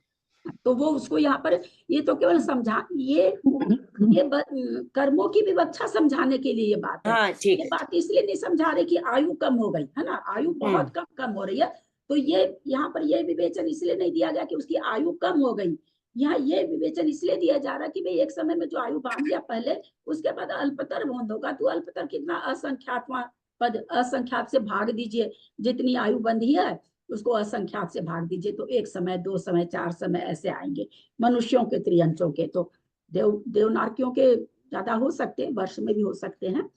A: तो वो उसको यहाँ पर ये तो केवल समझा, ये कर्मों की विवक्षा समझाने के लिए ये बात है। ये बात इसलिए नहीं समझा रहे कि आयु कम हो गई है ना, आयु बहुत कम हो रही है, तो ये यहाँ पर ये विवेचन इसलिए नहीं दिया गया कि उसकी आयु कम हो गई। यहाँ ये विवेचन इसलिए दिया जा रहा है कि भाई एक समय में जो आयु बांध लिया पहले, उसके बाद अल्पतर बंध होगा, तो अल्पतर कितना असंख्यात्मा पद, असंख्यात से भाग दीजिए, जितनी आयु बंधी है उसको असंख्यात से भाग दीजिए, तो 1 समय 2 समय 4 समय ऐसे आएंगे। मनुष्यों के त्रियंचों के तो देवनार्कियों के ज्यादा हो सकते हैं, वर्ष में भी हो सकते हैं।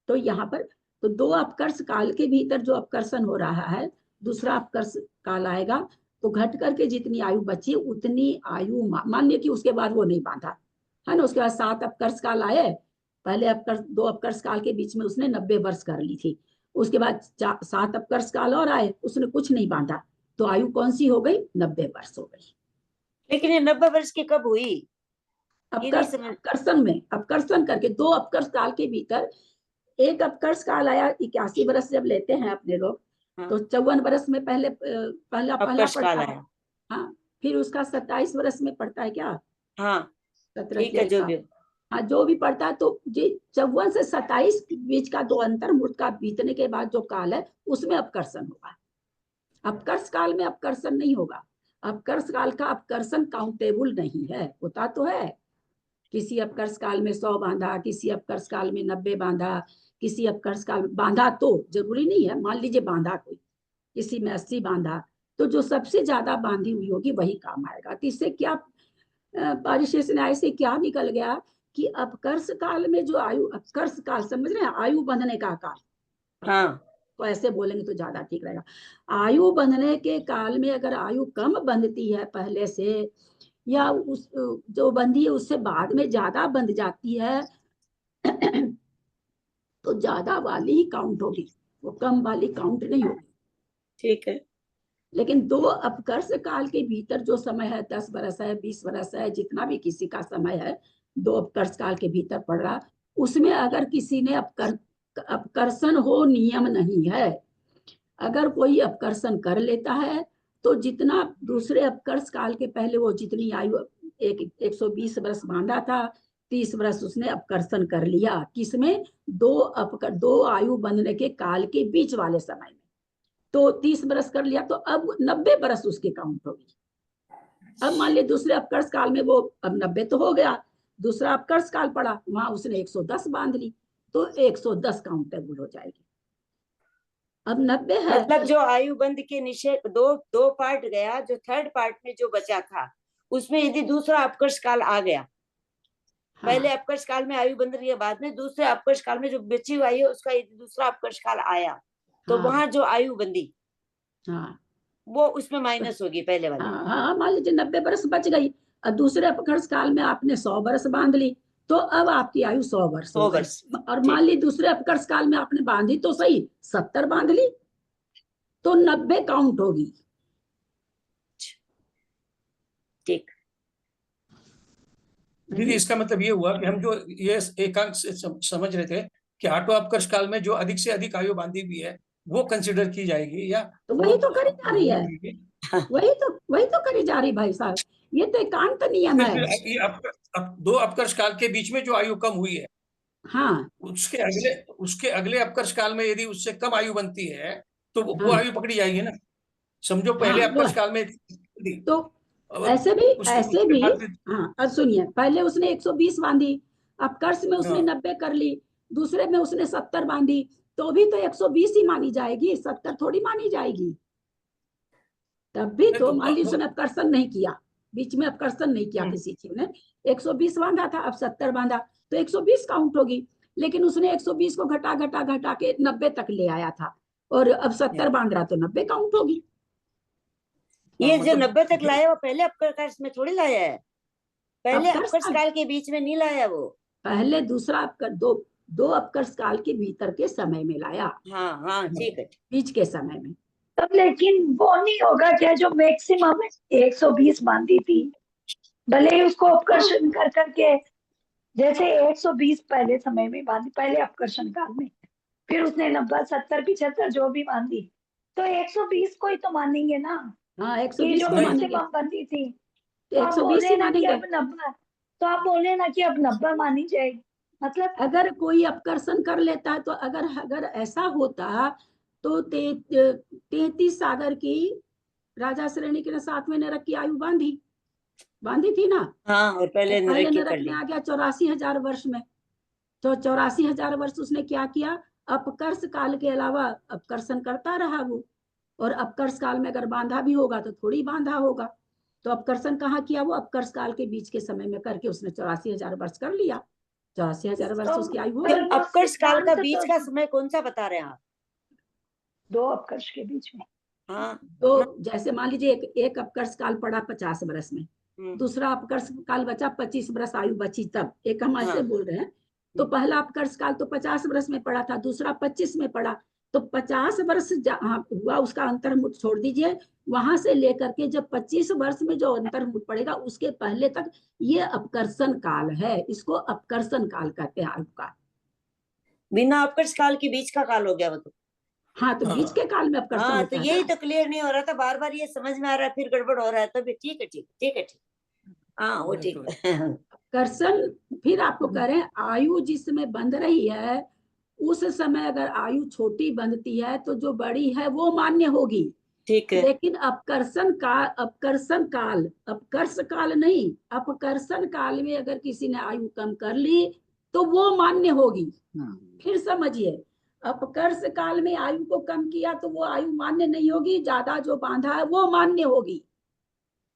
A: तो यहाँ पर तो 2 अपकर्ष काल के भीतर जो अपकर्षण हो रहा है, दूसरा अपकर्ष काल आएगा तो घट करके जितनी आयु बची उतनी आयु मान्य की उसके बाद वो नहीं बांधा है ना। उसके बाद 7 अपकर्ष काल आए, पहले अपकर्ष 2 अपकर्ष काल के बीच में उसने 90 वर्ष कर ली थी, उसके बाद 7 अपकर्ष काल और आए, उसने कुछ नहीं बांधा, तो आयु कौन सी हो गई, 90 वर्ष हो गई।
E: लेकिन ये 90 वर्ष की कब हुई,
A: अपकर्षण में, अपकर्षण करके 2 अपकर्ष काल के भीतर एक अपकर्ष काल आया, 81 वर्ष जब लेते हैं अपने लोग, तो 54 वर्ष में पहला पड़ता है। हाँ, फिर उसका 27 वर्ष में पड़ता है क्या, 17 हाँ जो भी पड़ता है, तो 54 से 27 बीच का 2 अंतर्मूर्त का बीतने के बाद जो काल है उसमें अपकर्षण होगा। अपकर्ष काल में अपकर्षण नहीं होगा, अपकर्ष काल का अपकर्षण काउंटेबल नहीं है, होता तो है, किसी अपकर्ष काल में 100 बांधा, किसी अपकर्ष काल में 90 बांधा, किसी अपकर्ष काल में बांधा, तो जरूरी नहीं है, मान लीजिए बांधा कोई, किसी में 80 बांधा, तो जो सबसे ज्यादा बांधी हुई होगी वही काम आएगा। तो इससे क्या पारिशेष न्याय से क्या निकल गया कि अपकर्ष काल में जो आयु, अपकर्ष काल समझ रहे हैं, आयु बंधने का काल, तो ऐसे बोलेंगे तो ज्यादा ठीक रहेगा। आयु बंधने के काल में अगर आयु कम बंधती है पहले से, या उस जो बंधी है उससे बाद में ज्यादा बंध जाती है तो ज्यादा वाली ही काउंट होगी, वो कम वाली काउंट नहीं होगी।
E: ठीक है।
A: लेकिन 2 अपकर्ष काल के भीतर जो समय है, 10 वर्ष है, 20 वर्ष है, जितना भी किसी का समय है, 2 अपकर्ष काल के भीतर पड़ रहा, उसमें अगर किसी ने अपकर्षण हो नियम नहीं है, अगर कोई अपकर्षण कर लेता है तो जितना दूसरे अपकर्ष काल के पहले वो जितनी आयु 120 वर्ष बांधा था, 30 वर्ष उसने अपकर्षण कर लिया, किसमें, 2 आयु बंधने के काल के बीच वाले समय में, तो 30 वर्ष कर लिया, तो अब 90 वर्ष उसके काउंट होगी। अब मान लीजिए दूसरे अपकर्ष काल में वो अब 90 तो हो गया, दूसरा अपकर्ष काल पड़ा, वहां उसने 110 बांध ली, तो 110 काउंटेबल हो जाएगी। अब 90 है,
E: मतलब जो आयु बंध के निषेध 2 पार्ट गया, जो 3rd पार्ट में जो बचा था उसमें यदि दूसरा अपकर्ष काल आ गया, पहले अपकर्ष काल में आयु बंध रही है, बाद में दूसरे अपकर्ष काल में जो बची हुई है उसका यदि दूसरा अपकर्ष काल आया, तो वहां जो आयु बंधी वो उसमें माइनस होगी पहले वाली।
A: हाँ, मान लीजिए 90 वर्ष बच गई, और दूसरे अपकर्ष काल में आपने 100 वर्ष बांध ली, तो अब आपकी आयु 100 वर्ष हो गई। और मान ली दूसरे अपकर्ष काल में आपने बांधी तो सही, 70 बांध ली, तो 90 काउंट होगी।
E: ठीक
I: दीदी, इसका मतलब ये हुआ कि हम जो ये एकांक से समझ रहे थे कि आठवां अपकर्ष काल में जो अधिक से अधिक आयु बांधी हुई है वो कंसिडर की जाएगी, या
A: तो वही तो करी जा रही है, वही तो करी जा रही भाई साहब, ये तो एकांत नियम है।
I: अब 2 अपकर्ष काल के बीच में जो आयु कम हुई है,
A: हाँ,
I: उसके अगले अपकर्ष काल में यदि उससे कम आयु बनती है तो वो आयु पकड़ी जाएगी ना। समझो पहले अपकर्ष काल में
A: तो ऐसे भी हाँ, अब सुनिए, पहले उसने 120 बांधी, अपकर्ष में उसने 90 कर ली, दूसरे में उसने 70 बांधी, तो भी तो 120 ही मानी जाएगी, 70 थोड़ी मानी जाएगी। तब भी तो मान लीजिए उसने अपकर्षण नहीं किया, बीच में अपकर्षण नहीं किया किसी चीज ने, 120 बांधा था, अब 70 बांधा, तो 120 काउंट होगी। लेकिन उसने 120 को घटा के 90 तक ले आया था, और अब 70 बांध रहा, तो 90 काउंट होगी।
E: ये जो 90 तक लाया वो पहले अपकर्ष में थोड़ी लाया है, पहले अपकर्ष काल के बीच में नहीं लाया, वो
A: पहले दूसरा 2 अपकर्ष काल के भीतर के समय में लाया,
E: हाँ हाँ ठीक है।
A: बीच के समय में।
K: तब लेकिन वो नहीं होगा क्या जो मैक्सिमम 120 बांधी थी, भले ही उसको अपकर्षण कर करके, जैसे 120 पहले समय में बांधी, पहले अपकर्षण काल में, फिर उसने 90 70 75 जो भी बांधी, तो 120 को ही तो मानेंगे ना
A: हाँ,
K: कि
A: 120
K: जो
A: को मानेंगे,
K: मैक्सिमम बांधी थी।
A: तो
K: तो आप
A: 120
K: बोले
A: ही
K: ना कि
A: मानेंगे।
K: अब 90, तो आप बोले ना कि अब 90 मानी जाएगी, मतलब
A: अगर कोई अपकर्षण कर लेता तो अगर ऐसा होता तो 33 सागर की राजा श्रेणी के 7वें नरक की आयु बांधी थी ना।
E: हाँ, और पहले
A: तो पहले
E: नरक की
A: नरक
E: कर
A: में
E: ली।
A: आ गया 84,000 वर्ष में। तो 84,000 वर्ष उसने क्या किया, अपकर्ष काल के अलावा अपकर्षण करता रहा वो, और अपकर्ष काल में अगर बांधा भी होगा तो थोड़ी बांधा होगा। तो अपकर्षण कहाँ किया, वो अपकर्ष काल के बीच के समय में करके उसने 84,000 वर्ष कर लिया। 84,000 वर्ष उसकी आयु हो
E: फिर
A: गई।
E: अपकर्ष काल का
K: सिद्धांत
E: बीच
K: तो
E: का समय कौन सा बता रहे हैं आप?
K: 2 अपकर्ष के बीच में।
E: हाँ,
A: तो जैसे मान लीजिए एक अपकर्ष काल पड़ा 50 वर्ष में, दूसरा अपकर्ष काल बचा 25 वर्ष आयु बची, तब एक हम ऐसे
E: हाँ।
A: बोल रहे हैं। तो पहला अपकर्ष काल तो 50 वर्ष में पड़ा था, दूसरा 25 में पड़ा, तो 50 वर्ष जहाँ हुआ उसका अंतर्मुठ छोड़ दीजिए, वहां से लेकर के जब 25 वर्ष में जो अंतर्मुठ पड़ेगा उसके पहले तक ये अपकर्षण काल है, इसको अपकर्षण काल कहते हैं आयु का।
E: बिना अपकर्ष काल के बीच का काल हो गया वो तो।
A: हाँ, तो बीच के काल में अपकर्षण
E: हाँ,
A: होता
E: तो
A: है
E: यही
A: ना।
E: तो क्लियर नहीं हो रहा था, बार बार ये समझ में आ रहा है, फिर गड़बड़ हो रहा है, तो भी ठीक है ठीक ठीक है ठीक। हाँ वो ठीक है।
A: कर्षण फिर आपको कह रहे हैं आयु जिस समय बंध रही है उस समय अगर आयु छोटी बंधती है तो जो बड़ी है वो मान्य होगी,
E: ठीक है।
A: लेकिन अपकर्ष काल नहीं, अपकर्षण काल में अगर किसी ने आयु कम कर ली तो वो मान्य होगी। फिर समझिए, अपकर्ष काल में आयु को कम किया तो वो आयु मान्य नहीं होगी, ज्यादा जो बांधा है वो मान्य होगी।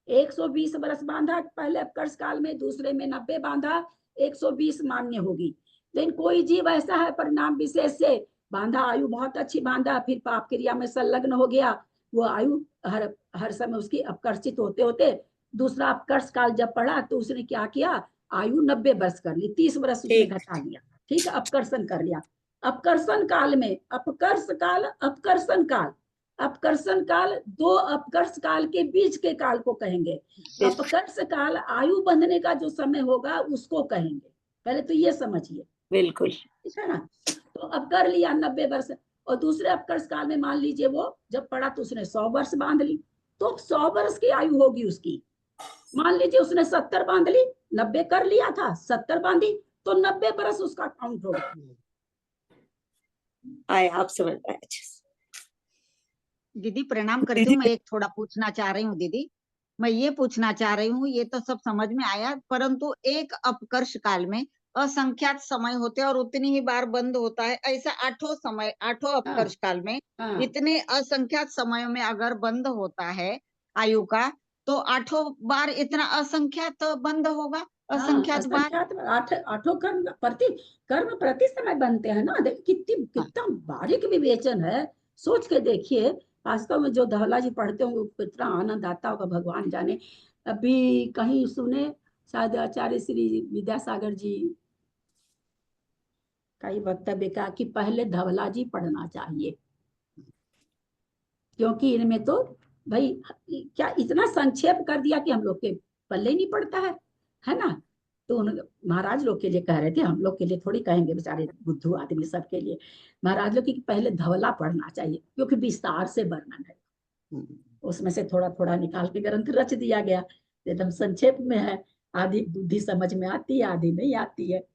A: 120 वर्ष बांधा पहले अपकर्ष काल में, दूसरे में 90 बांधा, 120 मान्य होगी। लेकिन कोई जीव ऐसा है परिणाम विशेष से बांधा, आयु बहुत अच्छी बांधा, फिर पाप क्रिया में संलग्न हो गया, वो आयु हर समय उसकी अपकर्षित होते होते दूसरा अपकर्ष काल जब पड़ा तो उसने क्या किया, आयु 90 वर्ष कर ली, 30 वर्ष उसने घटा लिया। ठीक है, अपकर्षण कर लिया। अपकर्षण काल में अपकर्ष काल अपकर्षण काल, अपकर्षण काल 2 अपकर्ष काल के बीच के काल को कहेंगे। अपकर्ष काल आयु बंधने का जो समय होगा उसको कहेंगे, पहले तो ये समझिए।
E: बिल्कुल
A: ठीक है ना। तो अब कर लिया 90 वर्ष, और दूसरे अपकर्ष काल में मान लीजिए वो जब पड़ा तो उसने 100 वर्ष बांध ली, तो 100 वर्ष की आयु होगी उसकी। मान लीजिए उसने 70 बांध ली, 90 कर लिया था, 70 बांधी, तो 90 वर्ष उसका काउंट होगा।
E: आए आप समझ पाए अच्छे से।
L: दीदी प्रणाम करती हूँ। मैं एक थोड़ा पूछना चाह रही हूँ दीदी, मैं ये पूछना चाह रही हूँ, ये तो सब समझ में आया, परंतु एक अपकर्ष काल में असंख्यात समय होते हैं और उतनी ही बार बंद होता है, ऐसा 8 अपकर्ष काल में इतने असंख्यात समयों में अगर बंद होता है आयु का, तो 8 बार इतना असंख्यात बंद होगा, असंख्यात बार।
A: आठों कर्म प्रति समय बनते हैं ना। देखिए कितना बारीक विवेचन है, सोच के देखिए। वास्तव में जो धवला जी पढ़ते होंगे कितना आनंद आता होगा, भगवान जाने। अभी कहीं सुने, शायद आचार्य श्री विद्यासागर जी का ही वक्तव्य का कि पहले धवला जी पढ़ना चाहिए, क्योंकि इनमें तो भाई क्या इतना संक्षेप कर दिया कि हम लोग के पल्ले नहीं पड़ता है ना। तो महाराज लोग के लिए कह रहे थे, हम लोग के लिए थोड़ी कहेंगे, बेचारे बुद्धू आदमी सबके लिए। महाराज लोग की पहले धवला पढ़ना चाहिए, क्योंकि विस्तार से वर्णन है, उसमें से थोड़ा थोड़ा निकाल के ग्रंथ रच दिया गया, एकदम संक्षेप में है। आधी बुद्धि समझ में आती है, आधी नहीं आती है।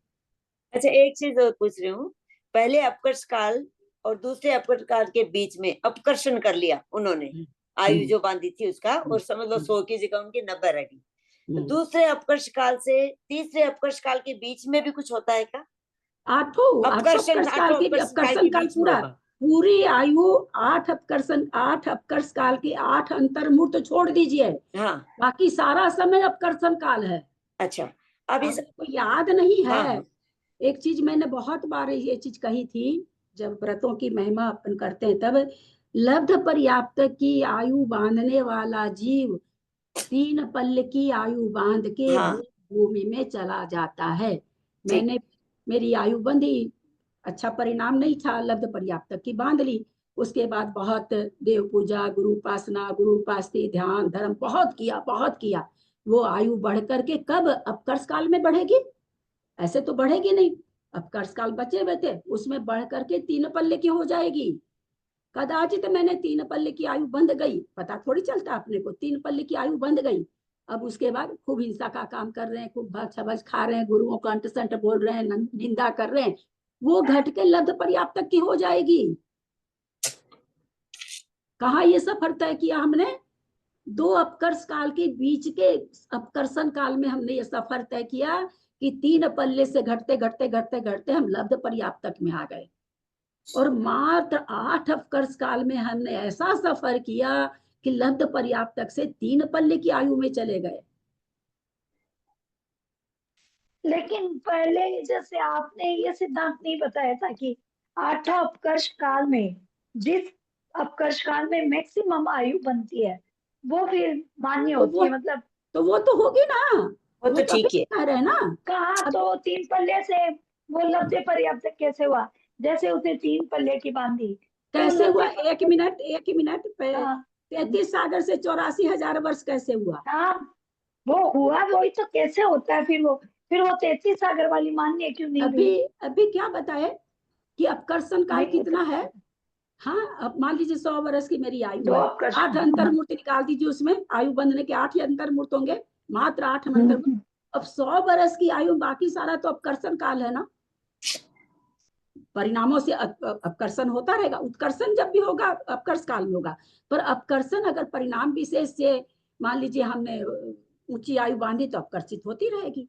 E: अच्छा, एक चीज और पूछ रही हूँ, पहले अपकर्ष काल और दूसरे अपकर्ष काल के बीच में अपकर्षण कर लिया उन्होंने, आयु जो बांधी थी उसका, और समझ लो 100 की जगह उनकी 90 रह गई। तो दूसरे अपकर्ष काल से तीसरे अपकर्ष काल के बीच में भी कुछ होता है क्या?
A: आठों
E: अपकर्षण
A: काल पूरा पूरी आयु 8 अपकर्ष काल के 8 अंतर्मुहूर्त छोड़ दीजिए,
E: हाँ,
A: बाकी सारा समय अपकर्षण काल है।
E: अच्छा, अब
A: इसको याद नहीं है। हाँ। एक चीज मैंने बहुत बार ये चीज कही थी, जब व्रतों की महिमा अपन करते हैं तब, लब्ध पर्याप्त की आयु बांधने वाला जीव 3 पल्ल की आयु बांध के भूमि में चला जाता है। मेरी आयु बंधी अच्छा परिणाम नहीं था, लब्ध पर्याप्त की बांध ली। उसके बाद बहुत देव पूजा, गुरु उपासना, गुरु उपासना, ध्यान धर्म बहुत किया। वो आयु बढ़ करके कब अपकर्ष काल में बढ़ेगी? ऐसे तो बढ़ेगी नहीं। अपकर्ष काल बचे हुए थे, उसमें बढ़ करके 3 पल्ले की हो जाएगी। कदाचित मैंने 3 पल्ले की आयु बंध गई, पता थोड़ी चलता अपने को, 3 पल्ले की आयु बंध गई। अब उसके बाद खूब हिंसा का काम कर रहे हैं, खूब भक्ष खा रहे हैं, गुरुओं को अंट संट बोल रहे हैं, निंदा कर रहे हैं, वो घट के लब्ध पर्याप्त की हो जाएगी। कहाँ ये सफर तय किया हमने? 2 अपकर्ष काल के बीच के अपकर्षण काल में हमने ये सफर तय किया कि 3 पल्ले से घटते हम लब्ध पर्याप्त में आ गए। और मात्र 8 अपकर्ष काल में हमने ऐसा सफर किया कि लब्ध पर्याप्त से 3 पल्ले की आयु में चले गए।
K: लेकिन पहले जैसे आपने ये सिद्धांत नहीं बताया था कि 8 अपकर्ष काल में, जिस अपकर्ष काल में मैक्सिमम आयु बनती है, वो फिर मान्य होती है, मतलब
A: तो वो तो होगी ना,
E: वो तो ठीक है।
A: कह रहे हैं ना।
K: कहा तो 3 पल्ले से वो लब्ध पर्याप्त कैसे हुआ? जैसे उसने 3 पल्ले की बांधी,
A: कैसे हुआ? एक मिनट 33 सागर से 84,000 वर्ष कैसे हुआ?
K: हाँ, वो हुआ, वही तो कैसे होता है फिर वो 33 सागर वाली मान्य क्यों नहीं हुई?
A: अभी क्या बताए कि अपकर्षण काल कितना है? हाँ, अब मान लीजिए 100 वर्ष की मेरी आयु है, 8 अंतर्मूर्ति निकाल दीजिए, उसमें आयु बंधने के 8 ही अंतर्मूर्त होंगे, मात्र 8 अंतर्मूर्त। अब 100 वर्ष की आयु, बाकी सारा तो अपकर्षण काल है ना। परिणामों से अपकर्षण होता रहेगा, उत्कर्षण जब भी होगा अपकर्ष काल में होगा, पर अपकर्षण अगर परिणाम विशेष से मान लीजिए हमने ऊंची आयु बांधी तो अपकर्षित होती रहेगी।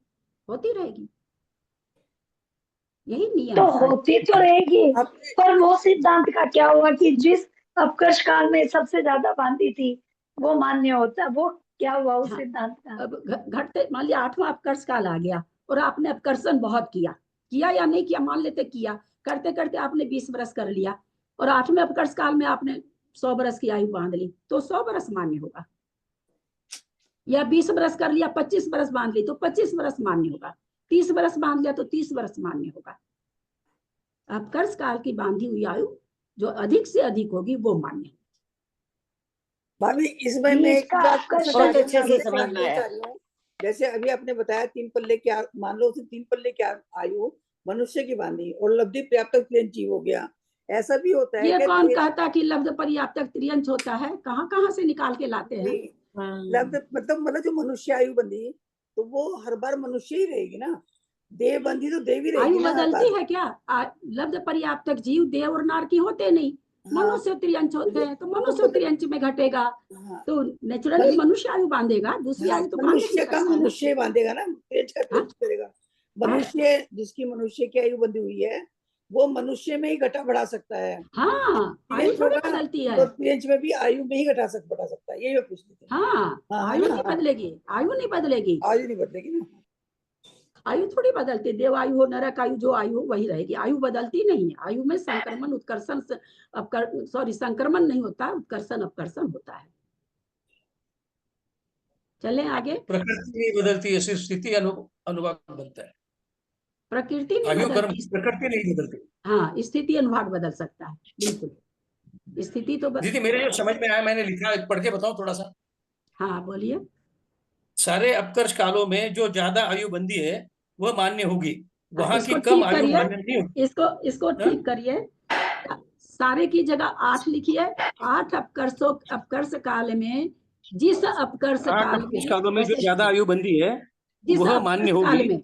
A: यही नियम
K: तो होती तो रहेगी, पर वो सिद्धांत का क्या हुआ कि जिस अपकर्ष काल में सबसे ज्यादा बांधी थी वो मान्य होता, वो क्या हुआ उस सिद्धांत का?
A: अब घटते मान लिया 8वां अपकर्ष काल आ गया और आपने अपकर्षण बहुत किया या नहीं किया, मान लेते किया, करते करते आपने 20 वर्ष कर लिया और 8वें अपकर्ष काल में आपने 100 वर्ष की आयु बांध ली, तो 100 वर्ष मान्य होगा। या 20 वर्ष कर लिया, 25 वर्ष बांध ली तो 25 वर्ष मान्य होगा। 30 वर्ष बांध लिया तो 30 वर्ष मान्य होगा। अपकर्ष काल की बांधी हुई आयु जो अधिक से अधिक होगी वो मान्य।
D: भाभी इसमें मैं एक बात
E: बहुत अच्छे से समझ में आया।
D: जैसे अभी आपने बताया 3 पल्ले क्या, मान लो उसे 3 पल्ले क्या आयु मनुष्य की बांधी और लब्धि पर्याप्त त्रियंची हो गया, ऐसा भी होता है?
A: ये कौन कहता कि लब्ध पर्याप्त त्रियंच होता है? कहाँ से निकाल के लाते हैं?
D: लब्ध मतलब जो मनुष्य आयु बंधी तो वो हर बार मनुष्य ही रहेगी ना, देव बंधी तो देवी रहेगी
A: आयु
D: ना।
A: बदलती है क्या? लब्ध पर्याप्त जीव देव और नार की होते नहीं, मनुष्य त्रियंच होते हैं, तो मनुष्य त्रियंच में घटेगा तो नेचुरली मनुष्य आयु बांधेगा, दूसरी आयु तो
D: मनुष्य का मनुष्य बांधेगा ना, त्रियंच का त्रियंच करेगा। मनुष्य जिसकी मनुष्य की आयु बंधी हुई है वो मनुष्य में ही घटा बढ़ा सकता है।
A: हाँ, आयु थोड़ी बदलती है,
D: तो त्रियंच में भी आयु में ही बढ़ा सकता है, यही मैं पूछ रही थी।
A: हाँ, आयु नहीं बदलेगी, आयु नहीं बदलेगी
D: ना,
A: आयु थोड़ी बदलती। देव आयु हो, नरक आयु, जो आयु हो वही रहेगी, आयु बदलती नहीं है। आयु में संक्रमण उत्कर्षण संक्रमण नहीं होता, उत्कर्षण अपकर्षण होता है। चलें आगे।
I: प्रकृति नहीं बदलती है, सिर्फ स्थिति अनुभाग बदलता है।
A: प्रकृति नहीं बदलती,
I: प्रकृति नहीं बदलती।
A: हाँ, स्थिति अनुभाग बदल सकता है, बिल्कुल। स्थिति तो
I: दीदी मेरे जो समझ में आया, मैंने लिखा, पढ़ के बताओ थोड़ा सा।
A: हाँ बोलिए।
I: सारे अपकर्ष कालों में जो ज्यादा आयु बंधी है वह मान्य होगी, वहां की कम आयु मान्य नहीं होगी।
A: इसको ठीक करिए, सारे की जगह 8 लिखिए। 8 अपकर्ष काल में जिस अपकर्ष
I: कालों में जो ज्यादा आयु बंधी है वह मान्य होगी।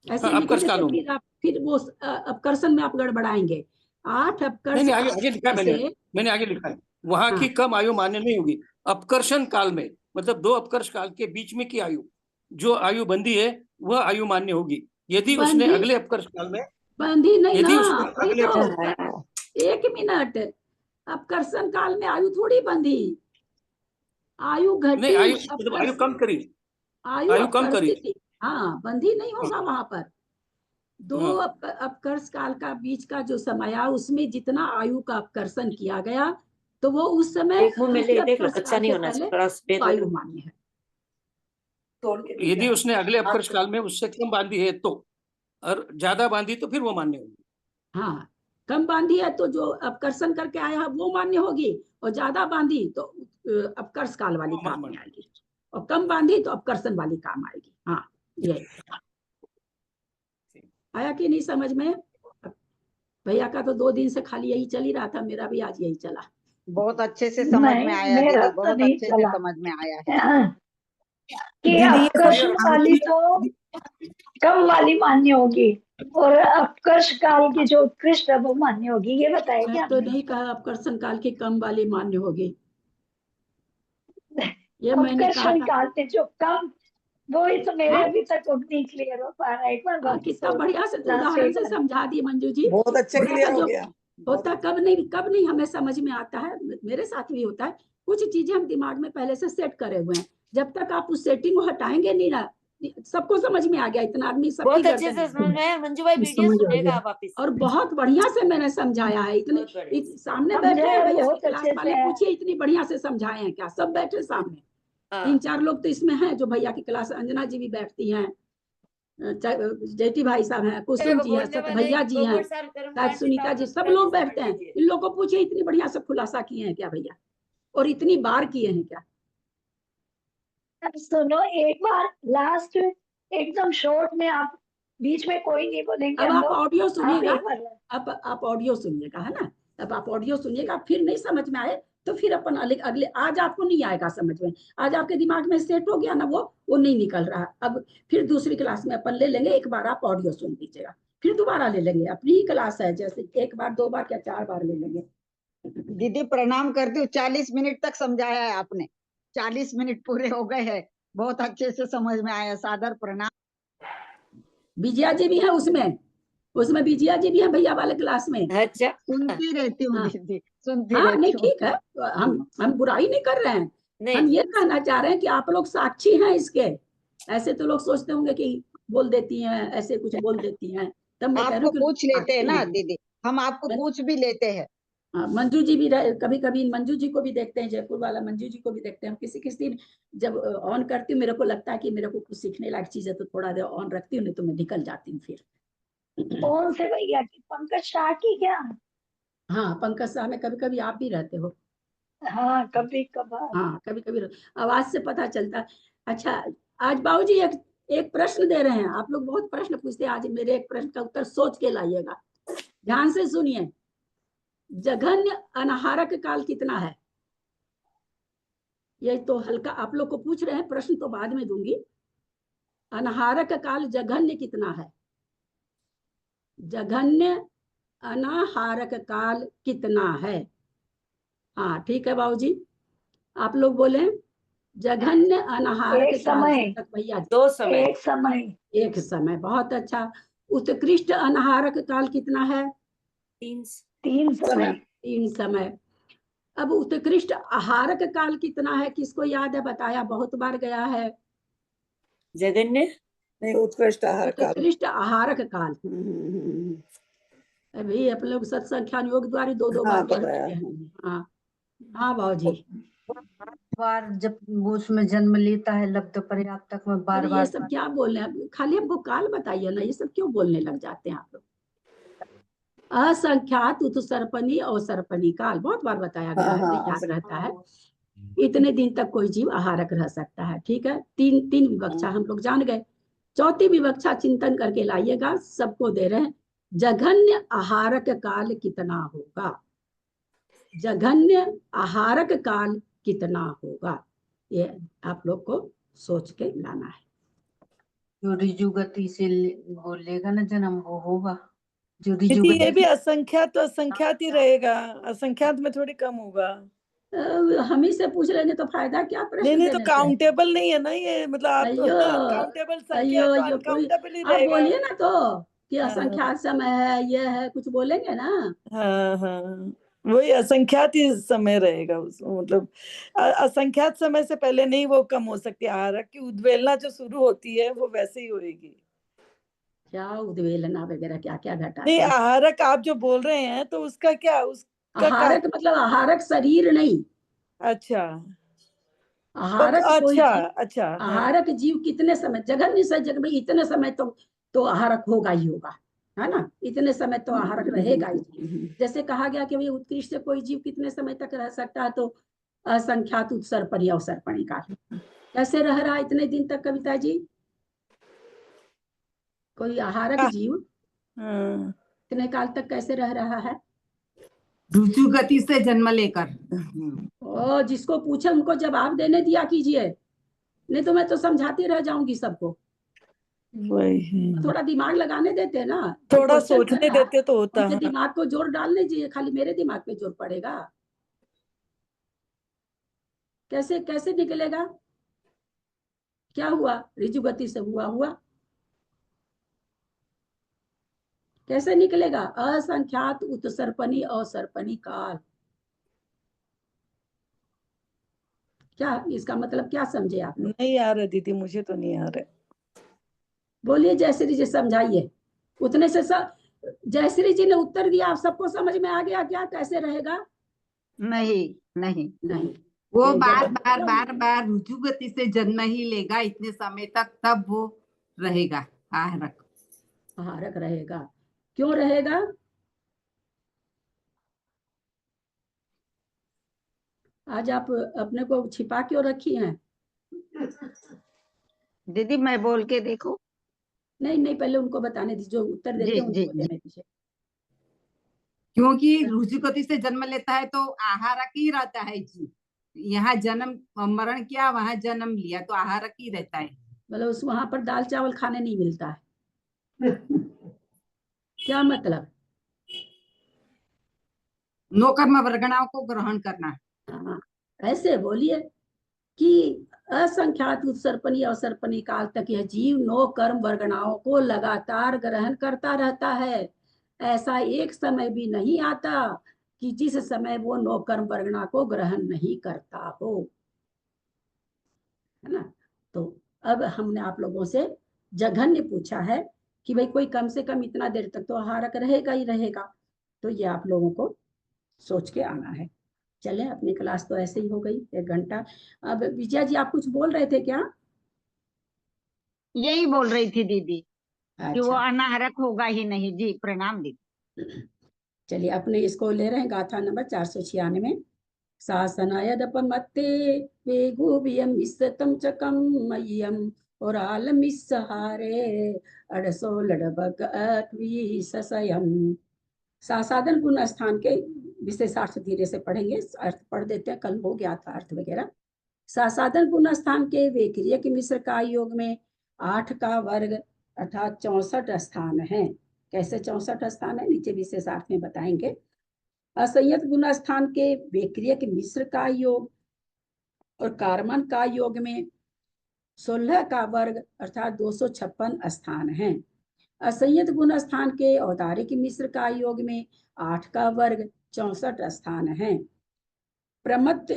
A: ऐसे अपकर्ष कालों में फिर वो अपकर्षण में आप गड़बड़ाएंगे। 8 अपकर्ष
I: आगे लिखा मैंने आगे लिखा है, वहां की कम आयु मान्य नहीं होगी। अपकर्षण काल में मतलब 2 अपकर्ष काल के बीच में की आयु जो आयु बंधी है वह आयु मान्य होगी। यदि उसने अगले अपकर्ष काल में
A: बंधी नहीं,
I: यदि
A: ना एक मिनट, अपकर्षण काल में आयु थोड़ी बंधी, आयु घटी,
I: नहीं आयु कम करी,
A: आयु कम करी, हाँ, बंधी नहीं होगा वहां पर। 2 अपकर्ष काल का बीच का जो समय आया उसमें जितना आयु का अपकर्षण किया गया तो वो उस समय
E: अच्छा नहीं होना चाहिए,
A: आयु मान्य है।
I: यदि उसने अगले अपकर्ष काल में उससे कम बांधी है तो, और ज्यादा बांधी तो फिर वो मान्य होगी।
A: हाँ, कम बांधी है तो जो अपकर्षण करके आया है वो मान्य होगी, और ज्यादा बांधी तो अपकर्ष काल वाली काम में आएगी, और कम बांधी तो अपकर्षण वाली काम आएगी। हाँ, ये आया कि नहीं समझ में? भैया का तो 2 दिन से खाली यही चल ही रहा था, मेरा भी आज यही चला।
L: बहुत अच्छे से समझ में आया
K: मेरा
L: दीदी,
K: तो
L: बहुत
K: नहीं
L: अच्छे से
K: चला
L: समझ में आया है।
K: कि
J: दीदी ये
K: अपकर्षण वाली तो कम वाली मान्य होगी और अपकर्ष काल की जो उत्कृष्ट है वो मान्य होगी, ये बताया क्या
A: मैं तो
K: आपने?
A: नहीं कहा अपकर्षण काल की कम वाली मान्य होगी, ये मैंने कहा
K: अपकर्षण
A: था।
K: काल में जो कम, वो ही तो मेरे अभी तक नहीं क्लियर हो पा रहा है। एक बार वापस
A: कितना बढ़िया से
K: लास्ट
A: उदाहरण से
K: एक बार।
A: समझा दी मंजू जी।
D: बहुत अच्छा
A: थोड़ा सा
D: क्लियर हो
A: जो
D: गया।
A: होता कब नहीं हमें समझ में आता है, मेरे साथ भी होता है। कुछ चीजें हम दिमाग में पहले से सेट करे हुए हैं, जब तक आप उस सेटिंग को हटाएंगे नहीं ना, सबको समझ में आ गया, इतना आदमी सबकी
E: बहुत अच्छे
A: गर्दन
E: से
A: है।
E: समझ में आया। मंजू भाई वीडियो
A: समझ आ
E: सुनेगा
A: गया।
E: आप वापिस।
A: और बहुत बढ़िया से मैंने समझाया है, इतने
E: बहुत बढ़िया।
A: सामने
K: समझाया
A: बैठे हैं भैया की
K: बहुत
A: क्लास
K: अच्छे
A: वाले,
K: से है।
A: पूछिए इतनी बढ़िया से समझाए हैं क्या? सब बैठे सामने,
E: हाँ।
A: 3-4 लोग तो इसमें हैं जो भैया की क्लास, अंजना जी भी बैठती हैं, जेठी भाई साहब हैं, कुसुम
E: देखो
A: जी हैं,
E: बोलने
A: सत
E: वाले
A: भैया जी हैं,
E: गोबर साहब
A: शायद
E: कर्मकांड
A: सुनीता जी, सब लोग बैठते हैं। इन लोगों को पूछिए इतनी बढ़िया से खुलासा किए हैं क्या भैया, और इतनी बार किए हैं क्या?
K: अब सुनो एक बार लास्ट एकदम शॉर्ट में, आप बीच में कोई नहीं बोलेंगे।
A: अब
K: हम
A: आप
K: लोग
A: ऑडियो
K: आप
A: सुनिएगा,
K: एक बार
A: अब आप ऑडियो सुनिएगा, है ना? अब आप ऑडियो सुनिएगा, फिर नहीं समझ में आए तो फिर अपन अगले आज आपको नहीं आएगा समझ में, आज आपके दिमाग में सेट हो गया ना, वो नहीं निकल रहा। अब फिर दूसरी क्लास में अपन ले लेंगे, एक बार आप ऑडियो सुन लीजिएगा, फिर दोबारा ले लेंगे, अपनी ही क्लास है, जैसे 1 बार 2 बार क्या 4 बार ले लेंगे।
L: दीदी प्रणाम करती हूँ, 40 मिनट तक समझाया है आपने, 40 मिनट पूरे हो गए हैं, बहुत अच्छे से समझ में आया, सादर प्रणाम।
A: विजया जी भी है उसमें विजया जी भी है भैया वाले क्लास में।
E: अच्छा,
L: सुनती रहती हूँ
A: हाँ।
L: दीदी, सुनती
A: हाँ, नहीं
L: रहती हूँ।
A: ठीक है, हम बुराई नहीं कर रहे हैं,
E: नहीं
A: हम ये कहना चाह रहे हैं कि आप लोग साक्षी हैं इसके। ऐसे तो लोग सोचते होंगे कि बोल देती हैं, ऐसे कुछ बोल देती हैं, तब मैं कह रही
L: आपको
A: हूँ कि
L: पूछ लेते हैं
A: साक्षी
L: ना
A: हैं।
L: दीदी, हम आपको पूछ भी लेते हैं।
A: मंजू जी भी कभी कभी मंजू जी को भी देखते हैं, जयपुर वाला मंजू जी को भी देखते हैं। किसी किसी दिन जब ऑन करती हूँ, मेरे को लगता है कि मेरे को कुछ सीखने लायक चीज है तो थोड़ा देर ऑन रखती हूँ, नहीं तो मैं निकल जाती हूँ फिर।
K: कौन से भैया की? पंकज शाह की क्या?
A: हाँ, पंकज शाह में कभी कभी आप भी रहते हो।
K: हाँ, कभी कभार।
A: हाँ, कभी कभी आवाज से पता चलता है। अच्छा, आज बाबू जी एक प्रश्न दे रहे हैं, आप लोग बहुत प्रश्न पूछते हैं, आज मेरे एक प्रश्न का उत्तर सोच के लाइएगा, ध्यान से सुनिए। जघन्य अनाहारक काल कितना है? ये तो हल्का आप लोग को पूछ रहे हैं, प्रश्न तो बाद में दूंगी। अनाहारक काल जघन्य कितना है? जघन्य अनाहारक काल कितना है? हाँ ठीक है बाबूजी, आप लोग बोले जघन्य अनाहारक
K: एक
A: काल
K: समय,
A: तक भैया।
E: 2 समय।
K: एक समय,
A: एक समय, बहुत अच्छा। उत्कृष्ट अनाहारक काल कितना है?
K: 3 समय।
A: 3 समय। अब उत्कृष्ट आहारक काल कितना है, किसको याद है? बताया बहुत बार गया है।
E: जगन्य
D: नहीं, उत्कृष्ट आहार काल।
A: उत्कृष्ट आहारक काल। अभी आप लोग सत्संख्यान योग द्वारा 2-2
D: हाँ,
A: बार पढ़
D: पता है।
A: चुके हैं। हाँ हाँ बाबूजी,
G: बार जब वो उसमें जन्म लेता है लब्ध पर्याप्तक में बार
A: अरे ये
G: बार
A: सब क्या बोल रहे हैं? खाली हमको काल बताइए ना, ये सब क्यों बोलने लग जाते हैं आप लोग? असंख्यात उत्सर्पणी और सर्पणी काल बहुत बार बताया गया
D: हाँ
A: है,
D: हाँ,
A: याद रहता है। इतने दिन तक कोई जीव आहारक रह सकता है, ठीक है। तीन विवक्षा हम लोग जान गए। चौथी विवक्षा चिंतन करके लाइएगा, सबको दे रहे हैं। जघन्य आहारक काल कितना होगा? जघन्य आहारक काल कितना होगा, ये आप लोग को सोच के लाना है।
G: जो ऋजु गति से बोलेगा ना जन्म, वो होगा। जो ऋजु
J: दीदी ये
G: गति
J: भी असंख्यात तो असंख्यात ही रहेगा, असंख्यात में थोड़ी कम होगा।
A: हम ही से पूछ लेंगे तो फायदा क्या
J: नहीं
A: प्रश्न
J: नहीं, तो
A: देने से?
J: काउंटेबल नहीं है ना ये, मतलब आप
A: अयो
J: अनकाउंटेबल संख्या
A: अयो
J: तो
A: यो कोई,
J: अनकाउंटेबल ही
A: आप
J: रहेगा।
A: बोलिए ना तो कि
J: हाँ
A: असंख्यात समय है, ये है, कुछ बोलेंगे ना।
J: हाँ हाँ, वही असंख्यात ही समय रहेगा उसमें, मतलब असंख्यात समय से पहले नहीं वो कम हो सकती। आहारक की उद्वेलना जो शुरू होती है वो वैसे ही होएगी।
A: क्या उद्वेलना वगैरह क्या क्या घटाते
J: नहीं,
A: हैं?
J: आहारक आप जो बोल रहे हैं तो उसका क्या, उसका
A: आहारक मतलब आहारक शरीर नहीं,
J: अच्छा
A: आहारक कोई
J: अच्छा
A: जीव,
J: अच्छा, हाँ
A: आहारक जीव कितने समय, जगन्य से जग में इतने समय तो आहारक होगा ही होगा। है ना, इतने समय तो आहारक रहेगा ही। जैसे कहा गया कि भाई उत्कृष्ट से कोई जीव कितने समय तक रह सकता है, तो असंख्यात उत्सर्पणी अवसर्पणी काल। कैसे रह रहा इतने दिन तक कविता जी? कोई आहारक जीव इतने काल तक कैसे रह रहा है?
M: रुचु गति से जन्म लेकर।
A: ओ, जिसको पूछे उनको जवाब देने दिया कीजिए, नहीं तो मैं तो समझाती रह जाऊंगी सबको।
J: वही
A: थोड़ा दिमाग लगाने देते ना,
J: थोड़ा
A: क्वेश्चन
J: सोचने
A: कर रहा,
J: देते तो होता
A: उनके
J: है।
A: दिमाग को जोर डालने दीजिए, खाली मेरे दिमाग पे जोर पड़ेगा? कैसे कैसे निकलेगा? क्या हुआ? ऋजु गति से हुआ कैसे निकलेगा? असंख्यात उत्सर्पणी अवसर्पणी काल। क्या इसका मतलब क्या समझे आप लोग?
J: नहीं आ रहा दीदी, मुझे तो नहीं आ रहा।
A: बोलिए जयश्री जी, समझाइए। उतने से सब जयश्री जी ने उत्तर दिया, आप सबको समझ में आ गया क्या कैसे रहेगा?
M: नहीं नहीं
A: नहीं,
M: वो
A: ये
M: बार
A: जवाब
M: बार बार बार रुचु गति से जन्म ही लेगा इतने समय तक, तब वो रहेगा आहारक।
A: आहारक रहेगा। क्यों रहेगा? आज आप अपने को छिपा क्यों रखी हैं?
L: दीदी मैं बोल के देखो।
A: नहीं नहीं, पहले उनको बताने दीजिए, जो उत्तर देते
L: जी
A: हैं
L: जी
A: उनको
L: जी।
A: देने दीजिए।
M: क्योंकि रुचि गति से जन्म लेता है तो आहारक ही रहता है जी। यहाँ जन्म मरण किया, वहां जन्म लिया, तो आहारक ही रहता है।
A: मतलब उस वहां पर दाल चावल खाने नहीं मिलता है? क्या मतलब?
M: नौकर्म वर्गणाओं को ग्रहण करना।
A: हाँ, ऐसे बोलिए कि असंख्यात उत्सर्पणी अवसर्पणी काल तक यह जीव नौ कर्म वर्गणाओं को लगातार ग्रहण करता रहता है। ऐसा एक समय भी नहीं आता कि जिस समय वो नौ कर्म वर्गणा को ग्रहण नहीं करता हो, है ना। तो अब हमने आप लोगों से जघन्य पूछा है कि भाई कोई कम से कम इतना देर तक तो आहारक रहेगा ही रहेगा, तो ये आप लोगों को सोच के आना है। चले, अपनी क्लास तो ऐसे ही हो गई 1 घंटा। अब विजया जी आप कुछ बोल रहे थे क्या?
L: यही बोल रही थी दीदी कि वो
A: अच्छा,
L: अनाहरक होगा ही नहीं। जी प्रणाम दीदी।
A: चलिए अपने इसको ले रहे हैं गाथा नंबर 496। शासनायदपमत्ते वेगुबियम इस्तम चकम मय्यम और आलमिसहारे अड़सो लड़बक अत्वी ससयम। सासादन गुण स्थान के विशेषार्थ धीरे से पढ़ेंगे, अर्थ पढ़ देते हैं, कल हो गया था अर्थ वगैरह। सासादन गुण स्थान के वेक्रिय के मिश्र का योग में 8 का वर्ग अर्थात 64 स्थान है। कैसे 64 स्थान है नीचे विशेषार्थ में बताएंगे। असंयत गुण स्थान के वेक्रिय के मिश्र का योग और कार्बन का योग में 16 का वर्ग अर्थात 256 स्थान है। असंयत गुण स्थान के औदारिक मिश्र का योग में 8 का वर्ग 64 स्थान है। प्रमत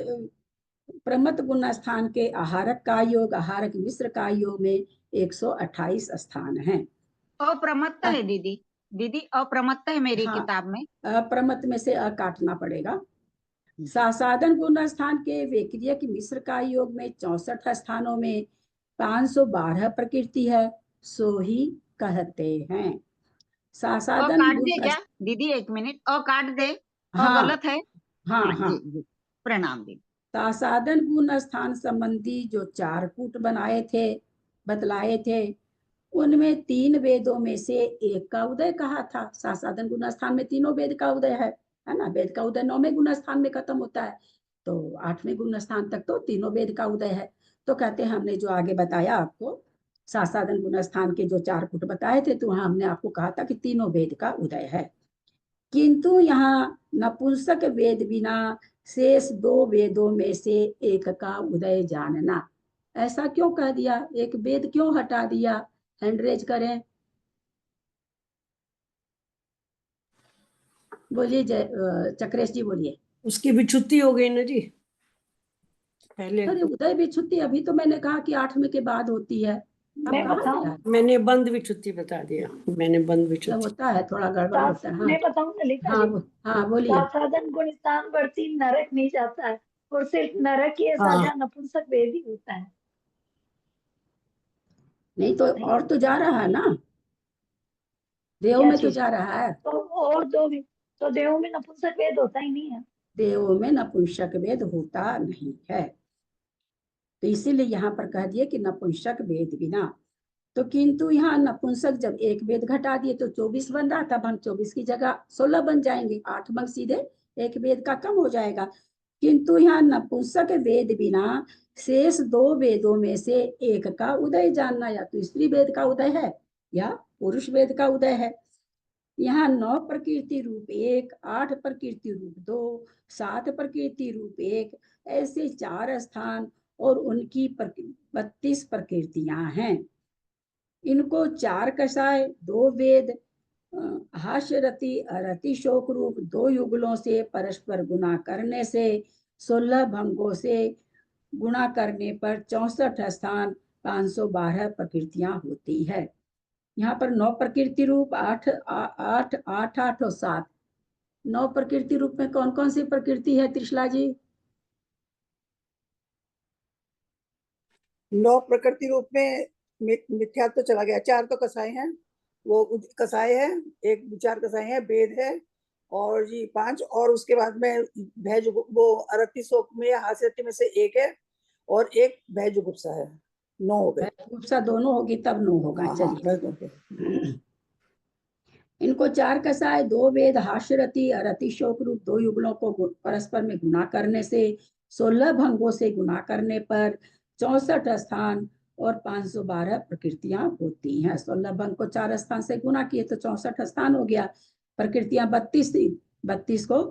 A: प्रमत गुण स्थान के आहारक का योग आहारक मिश्र का योग में 128 स्थान है।
L: अप्रमत्त है दीदी, दीदी अप्रमत्त है मेरी
A: हाँ,
L: किताब में।
A: प्रमत में से अ काटना पड़ेगा। सासादन गुण स्थान के वेक्रिय की मिश्र का योग में 64 स्थानों में 512 प्रकृति है, सो ही कहते हैं। सासादन
L: काट
A: गुण
L: दे क्या दीदी? 1 मिनट, काट दे।
A: हाँ
L: गलत है।
A: हाँ
L: हाँ
A: हाँ।
L: जी जी, प्रणाम दीदी।
A: सासादन गुण स्थान संबंधी जो 4 कूट बनाए थे, बतलाए थे, उनमें 3 वेदों में से एक का उदय कहा था। सासादन गुण स्थान में तीनों वेद का उदय है ना। वेद का उदय 9वें गुण स्थान में खत्म होता है, तो 8वें गुण स्थान तक तो तीनों वेद का उदय है। तो कहते हैं हमने जो आगे बताया आपको, सासादन गुण स्थान के जो 4 कूट बताए थे, तो वहां हमने आपको कहा था कि तीनों वेद का उदय है। किंतु यहाँ नपुंसक वेद बिना शेष 2 वेदों में से एक का उदय जानना, ऐसा क्यों कह दिया? एक वेद क्यों हटा दिया? हैंड रेज करें, बोलिए चक्रेश जी बोलिए।
F: उसकी भी छुट्टी हो गई ना जी पहले।
A: अरे उदय भी छुट्टी अभी तो मैंने कहा कि 8वें के बाद होती है। अब
K: मैं
A: कहाँ
K: बताऊं?
A: दिया है?
F: मैंने बंद भी छुट्टी बता दिया, मैंने बंद भी
A: मतलब
F: छुट्टी।
A: होता है, थोड़ा गड़बड़ होता है। हाँ
K: मैं बताऊं ललिता
A: हाँ
K: जी?
A: हाँ बोलिए।
K: सासादन गुण स्थान बढ़ती नरक नहीं जाता है, और सिर्फ नरक ही
F: हाँ
K: साझा नपुंसक वेद ही होता है।
A: नहीं तो और तो जा रहा है ना, देव
K: क्या
A: में तो
K: चीज?
A: जा रहा है,
K: तो और दो में, तो देवों में नपुंसक वेद होता ही नहीं है।
A: देवों में नपुंसक वेद होता नहीं है, तो इसीलिए यहाँ पर कह दिए कि नपुंसक वेद बिना। तो किंतु यहाँ नपुंसक जब एक वेद घटा दिए तो 24 बन रहा था, भंग 24 की जगह 16 बन जाएंगे, 8 भंग सीधे एक वेद का कम हो जाएगा। किंतु यहाँ नपुंसक वेद बिना शेष 2 वेदों में से एक का उदय जानना, या तो स्त्री वेद का उदय है या पुरुष वेद का उदय है। यहाँ 9 प्रकृति रूप 1, 8 प्रकृति रूप 2, 7 प्रकृति रूप 1, ऐसे 4 स्थान और उनकी 32 प्रकृतियां हैं। इनको 4 कषाय, 2 वेद, हास्य रति अरति शोक रूप 2 युगलों से परस्पर गुणा करने से 16 भंगों से गुणा करने पर 64 स्थान 512 प्रकृतियां होती है। यहाँ पर 9 प्रकृति रूप 8 8 8 8 और 7, 9 प्रकृति रूप में कौन कौन सी प्रकृति है त्रिशला जी?
D: 9 प्रकृति रूप में मिथ्या तो चला गया, 4 तो कसाय हैं, वो कसाय है, एक 4 कसाय है, वेद है, और जी 5, और उसके बाद में भय वो अरति शोक में हास्यति में से एक है, और एक भय जुगुप्सा है। 9 हो गए।
A: जुगुप्सा दोनों होगी तब 9 होगा। चलिए, इनको 4 कसाय, 2 वेद, हास्य रति अरति शोक रूप 2 युगलों को परस्पर में गुणा करने से 16 भंगों से गुणा करने पर 64 स्थान और 512 प्रकृतियां होती हैं। 16 भंग को 4 स्थान से गुणा किए तो 64 स्थान हो गया, प्रकृतियां 32 थी, 32 को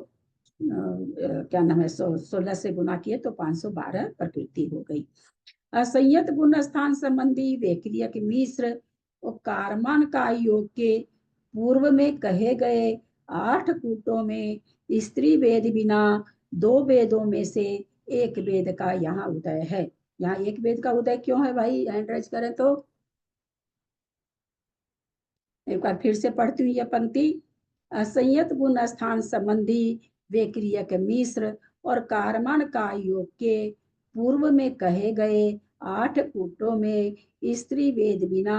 A: क्या नाम है 16 से गुणा किए तो 512 प्रकृति हो गई। असंयत गुण स्थान संबंधी वेक्रियक मिश्र और कारमान का योग के पूर्व में कहे गए 8 कूटों में स्त्री वेद बिना 2 वेदों में से एक वेद का यहाँ उदय है। यहाँ एक वेद का उदय क्यों है भाई? हैंड राइज करें तो एक बार फिर से पढ़ती हूँ यह पंक्ति। असंयत गुण स्थान संबंधी वेक्रियक मिश्र और कारमान का योग के पूर्व में कहे गए 8 कूटों में स्त्री वेद बिना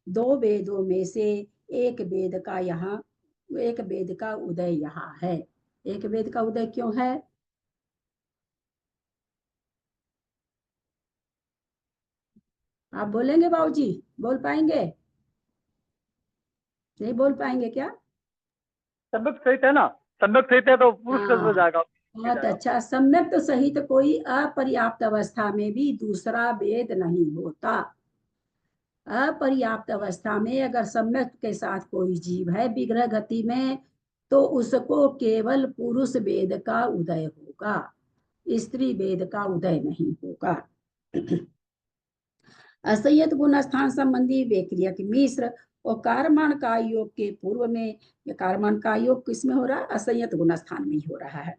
A: 2 वेदों में से एक वेद का उदय यहाँ है। एक वेद का उदय क्यों है? आप बोलेंगे बाबूजी? बोल पाएंगे? नहीं बोल पाएंगे क्या?
N: सम्यक सहित है ना, सम्यक सहित है तो पुरुष का हो जाएगा।
A: बहुत अच्छा। सम्यक तो सही, तो कोई अपर्याप्त अवस्था में भी दूसरा वेद नहीं होता। अपर्याप्त अवस्था में अगर सम्यक के साथ कोई जीव है विग्रह गति में, तो उसको केवल पुरुष वेद का उदय होगा, स्त्री वेद का उदय नहीं होगा। असंयत गुण स्थान संबंधी वेक्रियक मिश्र और कारमान का योग के पूर्व में, कारमान का योग किसमें हो रहा है? असंयत गुण स्थान में ही हो रहा है।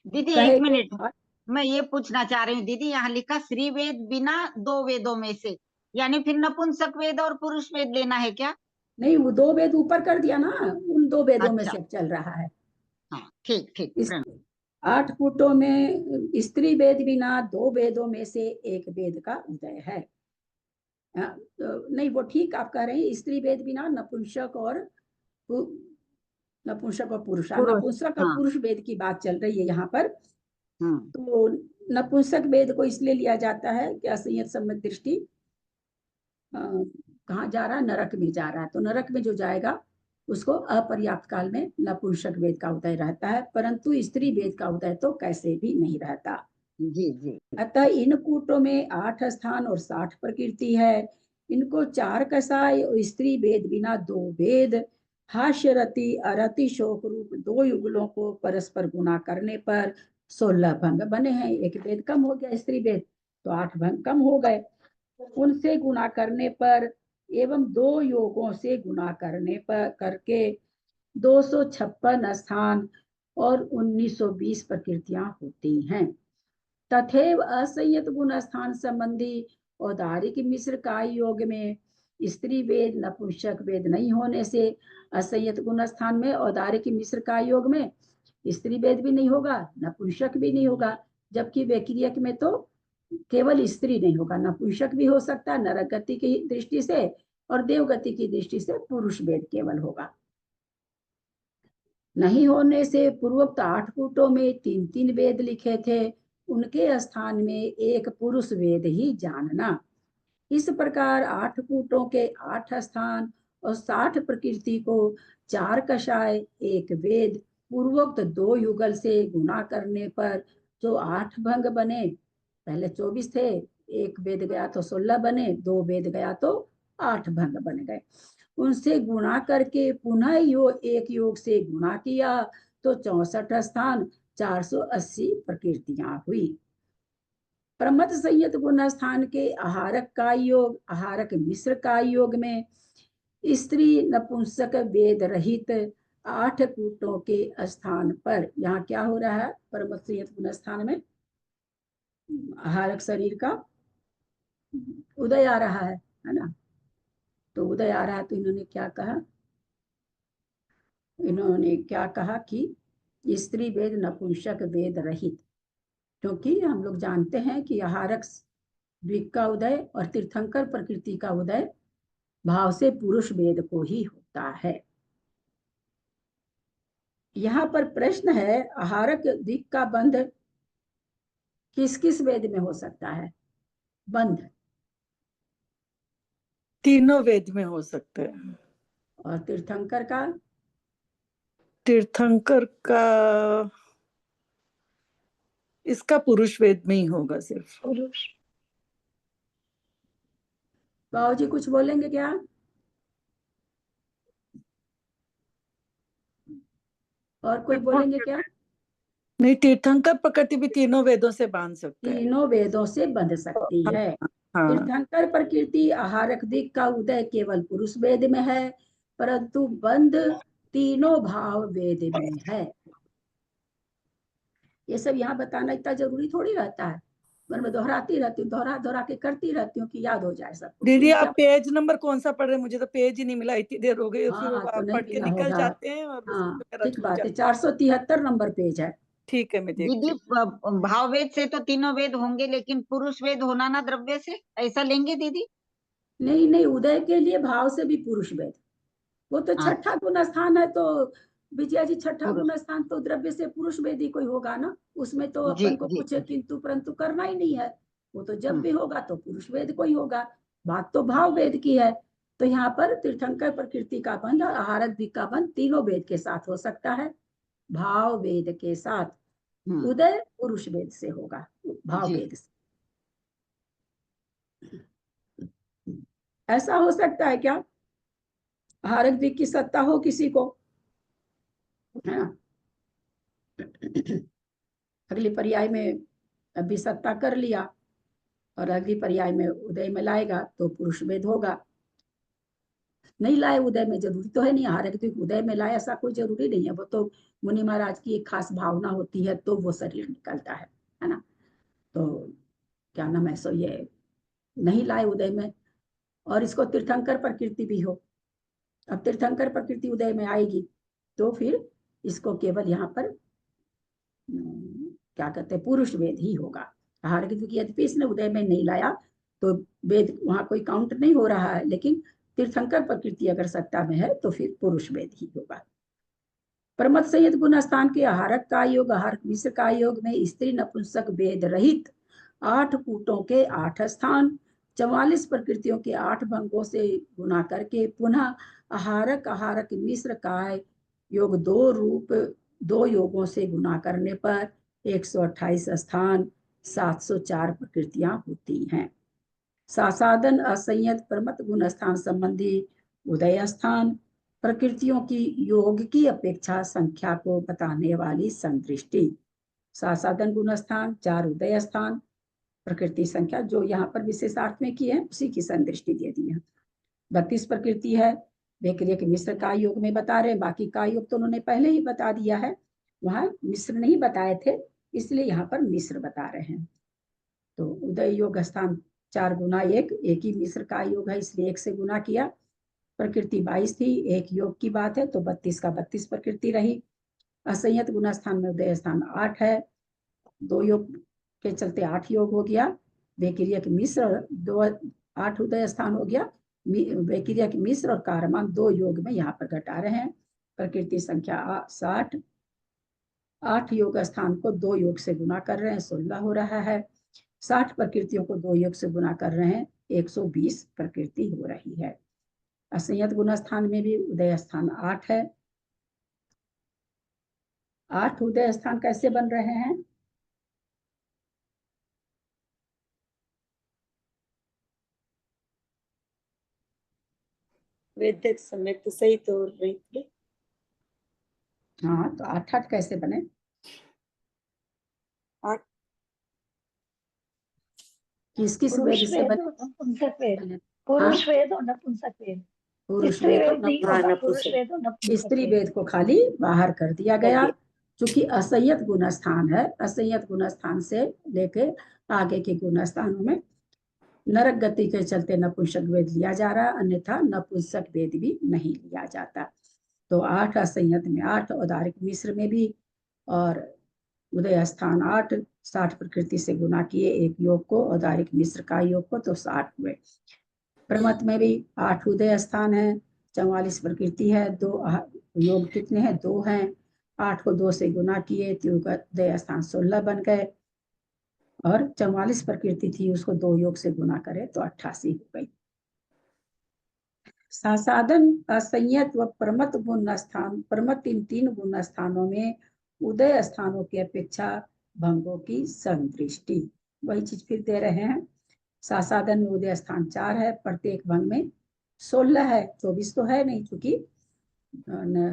L: दीदी एक मिनट, मैं ये पूछना चाह रही हूँ दीदी, यहाँ लिखा श्री वेद बिना 2 वेदों में से, यानी फिर नपुंसक वेद और पुरुष वेद लेना है क्या?
A: नहीं, वो 2 वेद ऊपर कर दिया ना, उन 2 वेदों में से चल रहा है।
L: हाँ, ठीक ठीक।
A: 8 कूटों में स्त्री वेद बिना 2 वेदों में से एक वेद का उदय है। नहीं, वो ठीक आप कह रहे हैं, स्त्री वेद बिना नपुंसक और पुरुष, नपुंसक और पुरुष वेद की बात चल रही है यहाँ पर। तो नपुंसक वेद को इसलिए लिया जाता है कि असंयत सम्यक दृष्टि कहाँ जा रहा है? नरक में जा रहा है। तो नरक में जो जाएगा उसको अपर्याप्त काल में नपुंसक वेद का उदय रहता है, परंतु स्त्री वेद का उदय तो कैसे भी नहीं रहता।
L: जी जी।
A: अतः इन कूटों में 8 स्थान और 60 प्रकृति है। इनको 4 कसाय और स्त्री वेद बिना 2 वेद, हास्य रति अरति शोक रूप 2 युगलों को परस्पर गुणा करने पर 16 भंग बने हैं। एक वेद कम हो गया स्त्री वेद, तो 8 भंग कम हो गए। उनसे गुणा करने पर एवं 2 योगों से गुणा करने पर करके 256 स्थान और 1920 प्रकृतियां होती हैं। तथैव असंयत गुण स्थान संबंधी औदारिक मिश्र का योग में स्त्री वेद नपुंसक वेद नहीं होने से असंयत गुण स्थान में औदारिक मिश्र का योग में स्त्री वेद भी नहीं होगा, नपुंसक भी नहीं होगा, जबकि वेक्रियक में तो केवल स्त्री नहीं होगा, नपुंसक भी हो सकता है नरक गति की दृष्टि से, और देवगति की दृष्टि से पुरुष वेद केवल होगा। नहीं होने से पूर्वोक्त 8 कूटों में 3-3 वेद लिखे थे, उनके स्थान में एक पुरुष वेद ही जानना। इस प्रकार 8 कूटों के 8 स्थान और 60 प्रकृति को 4 कषाय 1 वेद पूर्वोक्त 2 युगल से गुणा करने पर जो 8 भंग बने, पहले 24 थे, 1 वेद गया तो 16 बने, 2 वेद गया तो 8 भंग बन गए। उनसे गुणा करके पुनः एक योग से गुणा किया तो 64 स्थान 480 प्रकृतियां हुई। प्रमथ संयत गुण स्थान के आहारक का योग, आहारक मिश्र का योग में स्त्री नपुंसक वेद रहित 8 कूटों के स्थान पर, यहाँ क्या हो रहा है? प्रमथ संयत गुण स्थान में आहारक शरीर का उदय आ रहा है ना? तो उदय आ रहा है तो इन्होंने क्या कहा कि स्त्री वेद नपुंसक वेद रहित, क्योंकि हम लोग जानते हैं कि आहारक द्विक का उदय और तीर्थंकर प्रकृति का उदय भाव से पुरुष वेद को ही होता है। यहाँ पर प्रश्न है, आहारक द्विक का बंध किस किस वेद में हो सकता है? बंध
J: तीनों वेद में हो सकते हैं।
A: और तीर्थंकर का?
J: तीर्थंकर का इसका पुरुष वेद में ही होगा सिर्फ।
K: पुरुष।
A: बाबूजी कुछ बोलेंगे क्या? और कोई बोलेंगे क्या?
J: नहीं, तीर्थंकर प्रकृति भी तीनों वेदों से बांध सकते हैं।
A: तीनों वेदों से बंध सकती है।
J: हाँ।
A: तीर्थंकर प्रकृति आहारक दिक का उदय केवल पुरुष वेद में है, परंतु बंध तीनों भाव वेद में है। ये सब यहाँ बताना इतना जरूरी थोड़ी रहता है, मैं दोहराती रहती हूँ, दोहरा के करती रहती हूँ कि याद हो जाए सब।
J: दीदी आप पेज नंबर कौन सा पढ़ रहे हैं? मुझे तो पेज ही नहीं मिला, इतनी देर हो गई।
A: हाँ,
J: फिर
A: तो
J: आप
A: नहीं
J: पढ़ के
A: मिला
J: निकल
A: होगा।
J: जाते हैं और
A: हाँ,
J: मेरा
A: ठीक बात है। 473 नंबर पेज है।
J: ठीक है, मैं देखती
L: दीदी भाव वेद से तो तीनों वेद होंगे, लेकिन पुरुष वेद होना ना द्रव्य से, ऐसा लेंगे दीदी?
A: नहीं, उदय के लिए भाव से भी पुरुष वेद, वो तो छठा गुण स्थान है। तो विजया जी, छठा गुण स्थान तो द्रव्य से पुरुष वेद ही कोई होगा ना, उसमें तो अपन को कुछ किंतु परंतु करना ही नहीं है। वो तो जब भी होगा तो पुरुष वेद कोई होगा। बात तो भाव वेद की है। तो यहाँ पर तीर्थंकर प्रकृति का बंध और आहारक दिक का बंध तीनों वेद के साथ हो सकता है। भाव वेद के साथ, उदय पुरुष वेद से होगा, भाव वेद से। ऐसा हो सकता है क्या? आहारक दिक की सत्ता हो किसी को, है ना? अगली पर्याय में अभी सत्ता कर लिया और अगली पर्याय में उदय में लाएगा तो पुरुष वेद होगा। नहीं लाए उदय में, जरूरी तो है नहीं आहारक दिक उदय में लाए, ऐसा कोई जरूरी नहीं है। वो तो मुनि महाराज की एक खास भावना होती है तो वो शरीर निकलता है ना? तो क्या नाम है, सो ये नहीं लाए उदय में, और इसको तीर्थंकर प्रकृति भी हो। अब तीर्थंकर प्रकृति उदय में आएगी तो फिर इसको केवल यहाँ पर क्या कहते हैं, पुरुष वेद ही होगा। आहारक दिक यद्यपि इसने उदय में नहीं लाया तो वेद वहां कोई काउंट नहीं हो रहा है, लेकिन तीर्थंकर प्रकृति अगर सत्ता में है तो फिर पुरुष वेद ही होगा। प्रमथ संयत गुण स्थान के आहारक का योग, आहारक मिश्र का योग में स्त्री नपुंसक वेद रहित 8 कूटों के 8 स्थान 44 प्रकृतियों के 8 भंगों से गुणा करके पुनः आहारक आहारक मिश्र का योग 2 योगों से गुणा करने पर 128 स्थान 704 प्रकृतियां होती हैं। सासादन असंयत प्रमथ गुण स्थान संबंधी उदय स्थान प्रकृतियों की योग की अपेक्षा संख्या को बताने वाली संदृष्टि। सासादन गुण स्थान 4 उदय स्थान प्रकृति संख्या जो यहाँ पर विशेषार्थ में की है उसी की संदृष्टि दे दी है। 32 प्रकृति है। वे क्रिया के मिश्र का योग में बता रहे, बाकी का योग तो उन्होंने पहले ही बता दिया है, वहां मिश्र नहीं बताए थे इसलिए यहाँ पर मिश्र बता रहे हैं। तो उदय योग स्थान 4 गुना 1, एक ही मिश्र का योग है इसलिए 1 से गुना किया। प्रकृति 22 थी, एक योग की बात है तो 32 का 32 प्रकृति रही। असंयत गुना स्थान में उदय स्थान 8 है, 2 योग के चलते 8 योग हो गया। वेकिरिया के मिश्र 8 उदय स्थान हो गया। वेकिरिया के मिश्र और कारमान 2 योग में यहाँ पर घटा रहे हैं। प्रकृति संख्या 60। 8 योग स्थान को 2 योग से गुना कर रहे हैं, 16 हो रहा है। 60 प्रकृतियों को 2 योग से गुना कर रहे हैं, 120 प्रकृति हो रही है। असंयत गुण स्थान में भी उदय स्थान 8 है। 8 उदय स्थान कैसे बन रहे हैं?
F: वैदिक समय तो सही तो रही थी।
A: हाँ, तो 8 कैसे बने?
F: 8
A: किस किस
K: पुरुष
A: वेद से
K: वेद
A: बने?
K: और नपुंसक वेद,
A: हाँ?
K: पुरुष वेद और नपुंसक वेद।
A: पुरुष
K: स्त्री
A: वेद और
K: वेद नहीं
F: हाँ,
K: होगा,
F: नपुंसक।
K: पुरुष वेद और नपुंसक
A: स्त्री
K: वेद।
A: वेद को खाली बाहर कर दिया गया, क्योंकि असंयत गुण स्थान है। असंयत गुण स्थान से लेके आगे के गुण स्थानों में नरक गति के चलते नपुंसक वेद लिया जा रहा, अन्यथा नपुंसक वेद भी नहीं लिया जाता। तो 8 असंयत में 8, औदारिक मिश्र में भी, और उदय स्थान 8, 60 प्रकृति से गुना किए एक योग को, औदारिक मिश्र का योग को, तो 60 हुए। प्रमत में भी 8 उदय स्थान है, 44 प्रकृति है, 2 योग कितने हैं? 2 हैं। 8 को 2 से गुना किए तो उदय स्थान 16 बन गए, और 44 प्रकृति थी, उसको 2 योग से गुना करे तो 88 हो गई। सासाधन, असंयत व प्रमत गुण स्थान, प्रमत इन 3 गुण स्थानों में उदय स्थानों की अपेक्षा भंगों की संदृष्टि। वही चीज फिर दे रहे हैं। सासाधन में उदय स्थान 4 है, प्रत्येक भंग में 16 है, 24 तो है नहीं, क्योंकि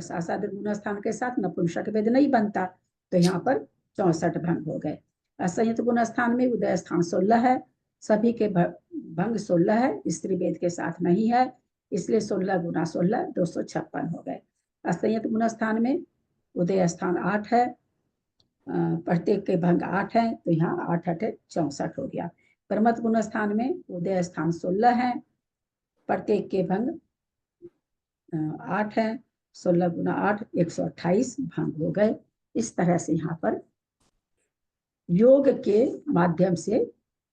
A: सासाधन गुण स्थान के साथ नपुंसक वेद नहीं बनता, तो यहाँ पर 64 भंग हो गए। असंयत गुण स्थान में उदय स्थान 16 है, सभी के भंग 16 है, स्त्री वेद के साथ नहीं है, इसलिए 16 गुना 16 256 हो गए। असंयत गुण स्थान में उदय स्थान 8 है, प्रत्येक के भंग 8 है, तो यहाँ 8 8 64 हो गया। प्रमत गुण स्थान में उदय स्थान 16 है, प्रत्येक के भंग 8 है, 16 गुना 8 128 भंग हो गए। इस तरह से यहाँ पर योग के माध्यम से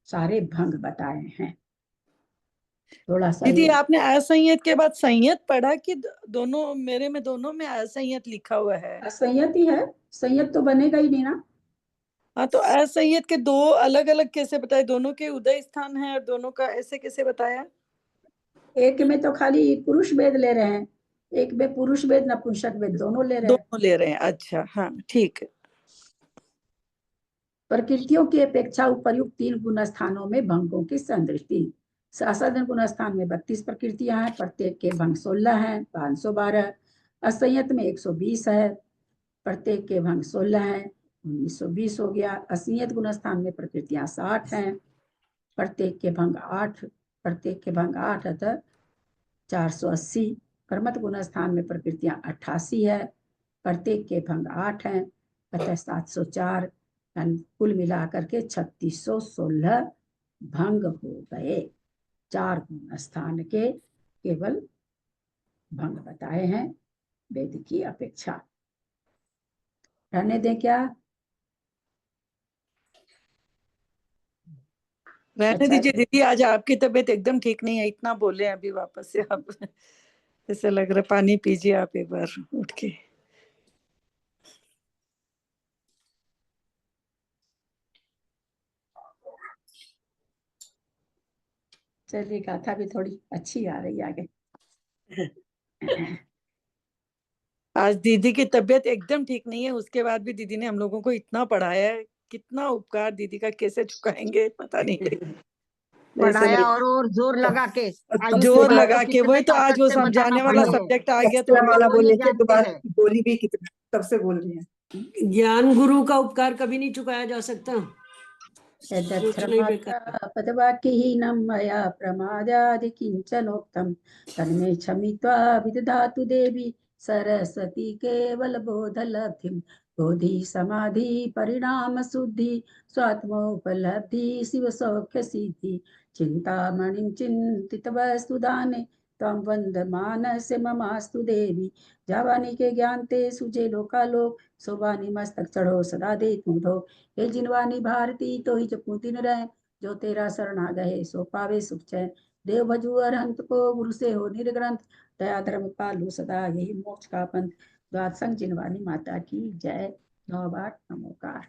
A: सारे भंग बताए हैं। थोड़ा सा
J: दीदी आपने असंयत के बाद संयत पढ़ा कि दोनों? मेरे में दोनों में असंयत लिखा हुआ है।
A: असंयत ही है, संयत तो बनेगा ही नहीं ना।
J: हाँ, तो असंयत के 2 अलग अलग कैसे बताए? दोनों के उदय स्थान है और दोनों का ऐसे कैसे बताया?
A: एक में तो खाली पुरुष वेद ले रहे हैं, एक में पुरुष वेद नपुंसक वेद दोनों ले रहे हैं।
J: दोनों ले रहे हैं, अच्छा, हाँ ठीक है।
A: प्रकृतियों की अपेक्षा उपर्युक्त 3 गुण स्थानों में भंगों की संदृष्टि। सासाधन गुण स्थान में 32 प्रकृतियां हैं, प्रत्येक के भंग 16 हैं, 512। असंयत में 120 है, प्रत्येक के भंग 16 हैं, 1920 हो गया। असंयत गुण स्थान में प्रकृतियां 60 हैं, प्रत्येक के भंग 8, प्रत्येक के भंग 8 अतः 480। प्रमत गुण स्थान में प्रकृतियां 88 है, प्रत्येक के भंग 8 हैं, अतः 704। कुल मिलाकर के 3616 भंग हो गए। 4 गुण स्थान के केवल भंग बताए हैं वेद की अपेक्षा। रहने दें क्या?
J: रहने
A: अच्छा,
J: दीजिए दीदी, आज आपकी तबीयत एकदम ठीक नहीं है, इतना बोले अभी वापस से आप। ऐसे लग रहा, पानी पीजिए आप एक बार उठ के।
A: चलिए, गाथा भी थोड़ी अच्छी आ रही आगे।
J: आज दीदी की तबीयत एकदम ठीक नहीं है, उसके बाद भी दीदी ने हम लोगों को इतना पढ़ाया है, कितना उपकार दीदी का कैसे चुकाएंगे पता नहीं।
L: पढ़ाया और जोर लगा के
J: जोर लगा के, वही तो आज वो समझाने वाला सब्जेक्ट आ गया तो
O: वाला बोले थे,
L: जानते
O: दोबारा
L: हैं।
O: बोली भी कितना तब से बोल रही है।
F: ज्ञान गुरु का उपकार कभी नहीं चुकाया जा सकता।
A: पदवाक्यहीनं मया प्रमादादि किञ्चनोक्तं तन्मे क्षमित्वा विदधातु देवी सरस्वती केवल बोधलब्धिं। बोधि समाधि परिणाम शुद्धि स्वात्मोपलब्धि शिव सौख्य सिद्धि। चिंतामणिं चिंतित वस्तुदाने त्वं वन्दमानस्य ममास्तु देवी। जावानी के ज्ञान ते सुजे लोकालोक सोवानी मस्तक चढ़ो सदा दे तुमधो। हे जिनवानी भारती तो ही जपू दिन रहे, जो तेरा शरण आ गए सो पावे सुख चैन। देव भजू अरहंत को गुरु से हो निर्ग्रंथ, दया धर्म पालू सदा यही मोक्ष का पंथ। द्वादशं जिनवानी माता की जय। 9 बार नमोकार।